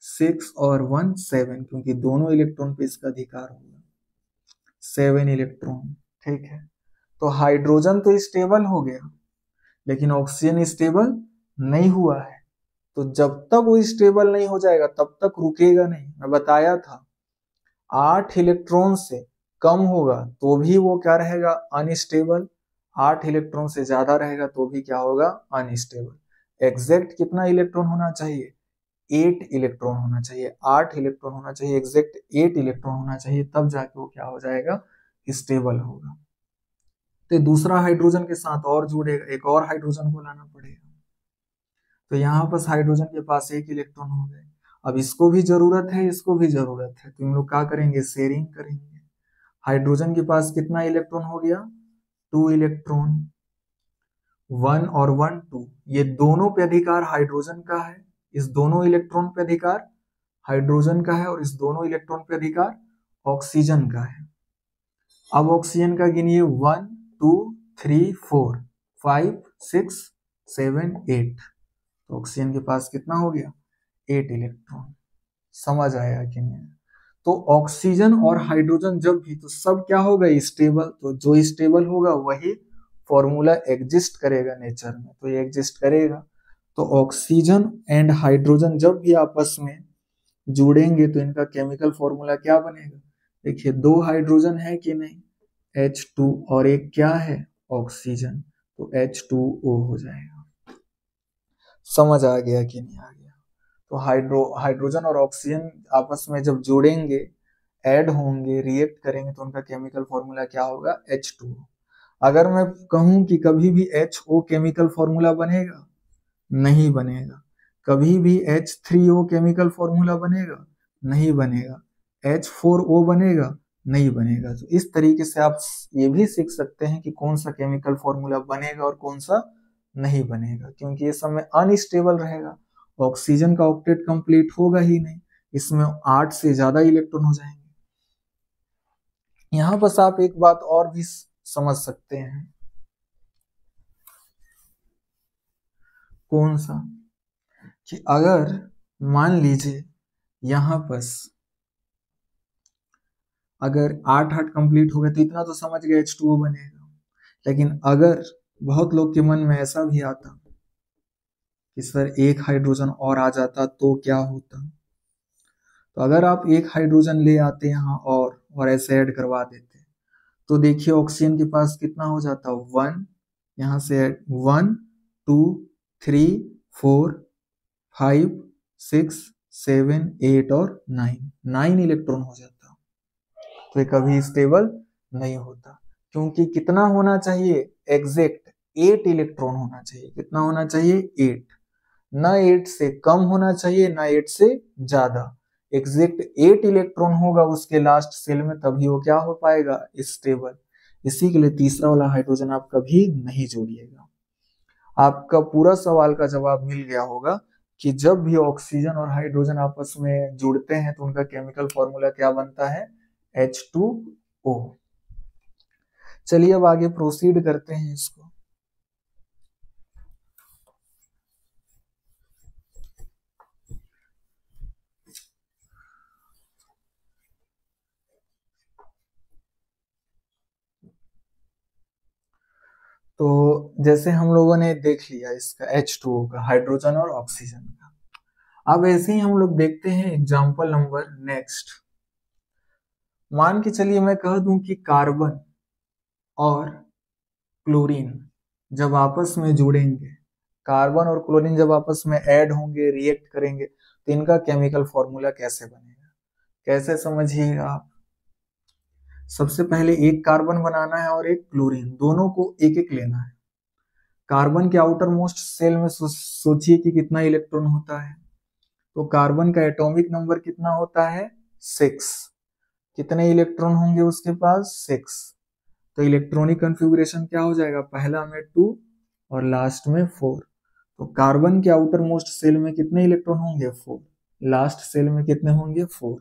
S1: 6 और 1 7, क्योंकि दोनों इलेक्ट्रॉन पे इसका अधिकार होगा, 7 इलेक्ट्रॉन, ठीक है? तो हाइड्रोजन तो स्टेबल हो गया, लेकिन ऑक्सीजन स्टेबल नहीं हुआ है। तो जब तक वो स्टेबल नहीं हो जाएगा तब तक रुकेगा नहीं। मैं बताया था 8 इलेक्ट्रॉन से कम होगा तो भी वो क्या रहेगा? अनस्टेबल। 8 इलेक्ट्रॉन से ज्यादा रहेगा तो भी क्या होगा? अनस्टेबल। एग्जैक्ट कितना इलेक्ट्रॉन होना चाहिए? 8 इलेक्ट्रॉन होना चाहिए, 8 इलेक्ट्रॉन होना चाहिए, एग्जैक्ट 8 इलेक्ट्रॉन होना चाहिए, तब जाके वो क्या हो जाएगा? स्टेबल होगा। तो दूसरा हाइड्रोजन के साथ और जुड़ेगा, एक और हाइड्रोजन को लाना पड़ेगा। तो यहाँ पर हाइड्रोजन के पास 1 इलेक्ट्रॉन हो गए। अब इसको भी जरूरत है, इसको भी जरूरत है, तो हम लोग क्या करेंगे? शेयरिंग करेंगे। हाइड्रोजन के पास कितना इलेक्ट्रॉन हो गया? 2 इलेक्ट्रॉन। 1 और 1 2, ये दोनों पे अधिकार हाइड्रोजन का है, इस दोनों इलेक्ट्रॉन पे अधिकार हाइड्रोजन का है, और इस दोनों इलेक्ट्रॉन पे अधिकार ऑक्सीजन का है। अब ऑक्सीजन का गिनिए 1 2 3 4 5 6 7 8। तो ऑक्सीजन के पास कितना हो गया 8 इलेक्ट्रॉन। समझ आया कि नहीं? तो ऑक्सीजन और हाइड्रोजन जब भी, तो सब क्या होगा स्टेबल। तो जो स्टेबल होगा वही फॉर्मूला एग्जिस्ट करेगा नेचर में, तो ये एग्जिस्ट करेगा। तो ऑक्सीजन एंड हाइड्रोजन जब भी आपस में जुड़ेंगे तो इनका केमिकल फॉर्मूला क्या बनेगा। देखिए 2 हाइड्रोजन है कि नहीं, H2, और एक क्या है ऑक्सीजन, तो H2O हो जाएगा। समझ आ गया कि नहीं आ गया? तो हाइड्रोजन और ऑक्सीजन आपस में जब जुड़ेंगे, ऐड होंगे, रिएक्ट करेंगे, तो उनका केमिकल फॉर्मूला क्या होगा H2O। अगर मैं कहूं कि कभी भी HO केमिकल फॉर्मूला बनेगा, नहीं बनेगा। कभी भी H3O केमिकल फॉर्मूला बनेगा, नहीं बनेगा। H4O बनेगा, नहीं बनेगा। तो इस तरीके से आप ये भी सीख सकते हैं कि कौन सा केमिकल फॉर्मूला बनेगा और कौन सा नहीं बनेगा, क्योंकि ये सब में अनस्टेबल रहेगा। ऑक्सीजन का ऑक्टेट कंप्लीट होगा ही नहीं, इसमें 8 से ज्यादा इलेक्ट्रॉन हो जाएंगे। यहां बस आप एक बात और भी समझ सकते हैं। कौन सा? कि अगर मान लीजिए यहां बस अगर 8 कंप्लीट हो गया तो इतना तो समझ गए H2O बनेगा। लेकिन अगर बहुत लोग के मन में ऐसा भी आता कि सर एक हाइड्रोजन और आ जाता तो क्या होता, तो अगर आप एक हाइड्रोजन ले आते यहाँ और ऐसे ऐड करवा देते, तो देखिए ऑक्सीजन के पास कितना हो जाता 1, यहाँ से 1 2 3 4 5 6 7 8 और 9 इलेक्ट्रॉन हो जाता। तो ये कभी स्टेबल नहीं होता, क्योंकि कितना होना चाहिए एग्जैक्ट 8 इलेक्ट्रॉन होना चाहिए। कितना होना चाहिए 8, ना 8 से कम होना चाहिए ना 8 से ज्यादा। एग्जैक्ट 8 इलेक्ट्रॉन होगा उसके लास्ट सेल में, तभी वो क्या हो पाएगा स्टेबल। इसी के लिए तीसरा वाला हाइड्रोजन आप कभी नहीं जोड़िएगा। आपका पूरा सवाल का जवाब मिल गया होगा कि जब भी ऑक्सीजन और हाइड्रोजन आपस में जुड़ते हैं तो उनका केमिकल फॉर्मूला क्या बनता है H2O। चलिए अब आगे प्रोसीड करते हैं इसको। तो जैसे हम लोगों ने देख लिया इसका H2O का, हाइड्रोजन और ऑक्सीजन का। अब ऐसे ही हम लोग देखते हैं एग्जांपल नंबर नेक्स्ट। मान के चलिए मैं कह दूं कि कार्बन और क्लोरीन जब आपस में जुड़ेंगे, कार्बन और क्लोरीन जब आपस में ऐड होंगे, रिएक्ट करेंगे, तो इनका केमिकल फॉर्मूला कैसे बनेगा, कैसे समझिएगा आप। सबसे पहले एक कार्बन बनाना है और एक क्लोरीन, दोनों को एक एक लेना है। कार्बन के आउटर मोस्ट सेल में सोचिए कि कितना इलेक्ट्रॉन होता है। तो कार्बन का एटॉमिक नंबर कितना होता है 6। कितने इलेक्ट्रॉन होंगे उसके पास 6। तो इलेक्ट्रॉनिक कॉन्फ़िगरेशन क्या हो जाएगा, पहला में 2 और लास्ट में 4। तो कार्बन के आउटर मोस्ट सेल में कितने इलेक्ट्रॉन होंगे 4, लास्ट सेल में कितने होंगे 4।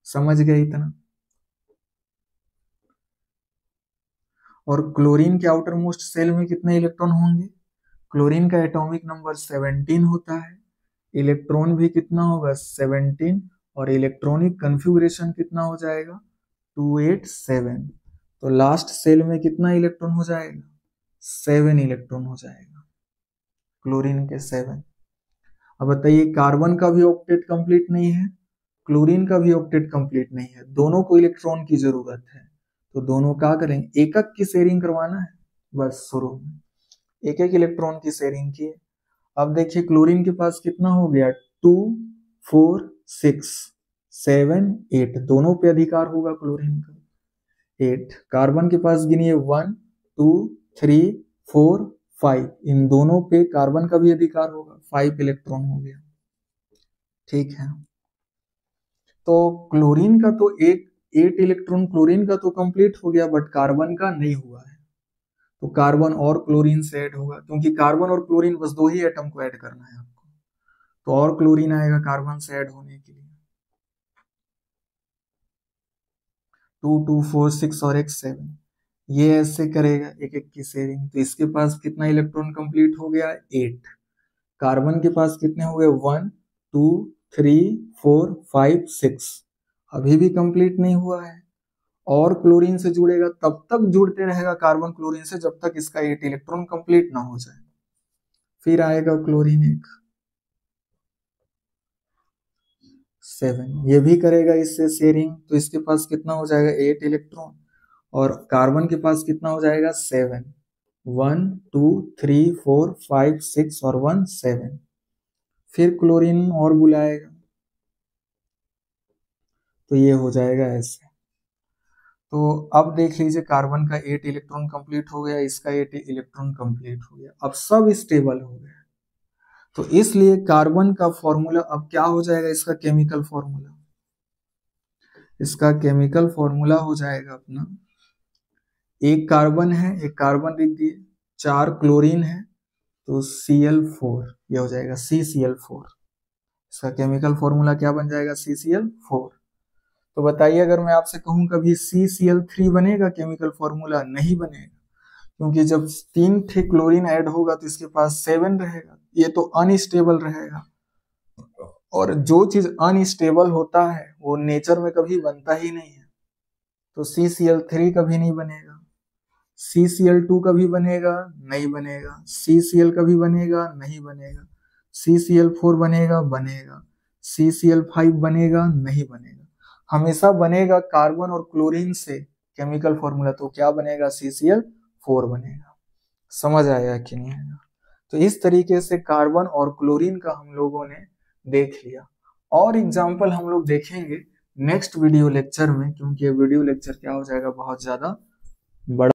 S1: समझ गए इतना? और क्लोरीन के आउटर मोस्ट सेल में कितने इलेक्ट्रॉन होंगे, क्लोरीन का एटॉमिक नंबर 17 होता है, इलेक्ट्रॉन भी कितना होगा 17, और इलेक्ट्रॉनिक कॉन्फ़िगरेशन कितना हो जाएगा 287। तो लास्ट सेल में कितना इलेक्ट्रॉन हो जाएगा 7 इलेक्ट्रॉन हो जाएगा, क्लोरीन के 7। अब बताइए कार्बन का भी ऑक्टेट कंप्लीट नहीं है, क्लोरीन का भी ऑक्टेट कंप्लीट नहीं है, दोनों को इलेक्ट्रॉन की जरूरत है। तो दोनों क्या करेंगे, एक एक की शेयरिंग करवाना है बस, शुरू में एक एक इलेक्ट्रॉन की शेयरिंग की। अब देखिए क्लोरीन के पास कितना हो गया 2 4 6 7 8, दोनों पे अधिकार होगा क्लोरीन का 8। कार्बन के पास गिनिए 1 2 3 4 5, इन दोनों पे कार्बन का भी अधिकार होगा, 5 इलेक्ट्रॉन हो गया। ठीक है, तो क्लोरीन का तो 8 इलेक्ट्रॉन क्लोरीन का तो कंप्लीट हो गया, बट कार्बन का नहीं हुआ है। तो कार्बन और क्लोरीन से ऐड होगा, क्योंकि कार्बन और क्लोरीन बस 2 ही एटम को ऐड करना है आपको, तो और क्लोरीन आएगा कार्बन से ऐड होने के लिए। 2 2 4 6 और एक 7, ये ऐसे करेगा एक एक की शेयरिंग, तो इसके पास कितना इलेक्ट्रॉन कंप्लीट हो गया 8। कार्बन के पास कितने हो गए 1 2 3 4 5 6, अभी भी कंप्लीट नहीं हुआ है। और क्लोरीन से जुड़ेगा तब तक जुड़ते रहेगा कार्बन क्लोरीन से जब तक इसका 8 इलेक्ट्रॉन कंप्लीट ना हो जाए। फिर आएगा क्लोरीन एक 7, ये भी करेगा इससे शेयरिंग, तो इसके पास कितना हो जाएगा 8 इलेक्ट्रॉन, और कार्बन के पास कितना हो जाएगा 7, 1 2 3 4 5 6 और 1 7। फिर क्लोरीन और बुलाएगा, तो ये हो जाएगा ऐसे। तो अब देख लीजिए कार्बन का 8 इलेक्ट्रॉन कंप्लीट हो गया, इसका 8 इलेक्ट्रॉन कंप्लीट हो गया, अब सब स्टेबल हो गया। तो इसलिए कार्बन का फॉर्मूला अब क्या हो जाएगा, इसका केमिकल फॉर्मूला, इसका केमिकल फॉर्मूला हो जाएगा अपना, एक कार्बन है, एक कार्बन लिख दिए, 4 क्लोरीन है, तो Cl4, ये हो जाएगा CCl4। इसका केमिकल फॉर्मूला क्या बन जाएगा CCl4। तो बताइए अगर मैं आपसे कहूं कभी CCl3 बनेगा केमिकल फॉर्मूला, नहीं बनेगा, क्योंकि जब 3 थे क्लोरीन ऐड होगा तो इसके पास 7 रहेगा, ये तो अनस्टेबल रहेगा, और जो चीज अनस्टेबल होता है वो नेचर में कभी बनता ही नहीं है। तो CCl3 कभी नहीं बनेगा, CCl2 कभी बनेगा नहीं बनेगा, CCl कभी बनेगा नहीं बनेगा, CCl4 बनेगा बनेगा, CCl5 बनेगा नहीं बनेगा, हमेशा बनेगा कार्बन और क्लोरीन से केमिकल फॉर्मूला, तो क्या बनेगा CCl4 बनेगा। समझ आया कि नहीं आया। तो इस तरीके से कार्बन और क्लोरीन का हम लोगों ने देख लिया, और एग्जाम्पल हम लोग देखेंगे नेक्स्ट वीडियो लेक्चर में, क्योंकि ये वीडियो लेक्चर क्या हो जाएगा बहुत ज्यादा बड़ा।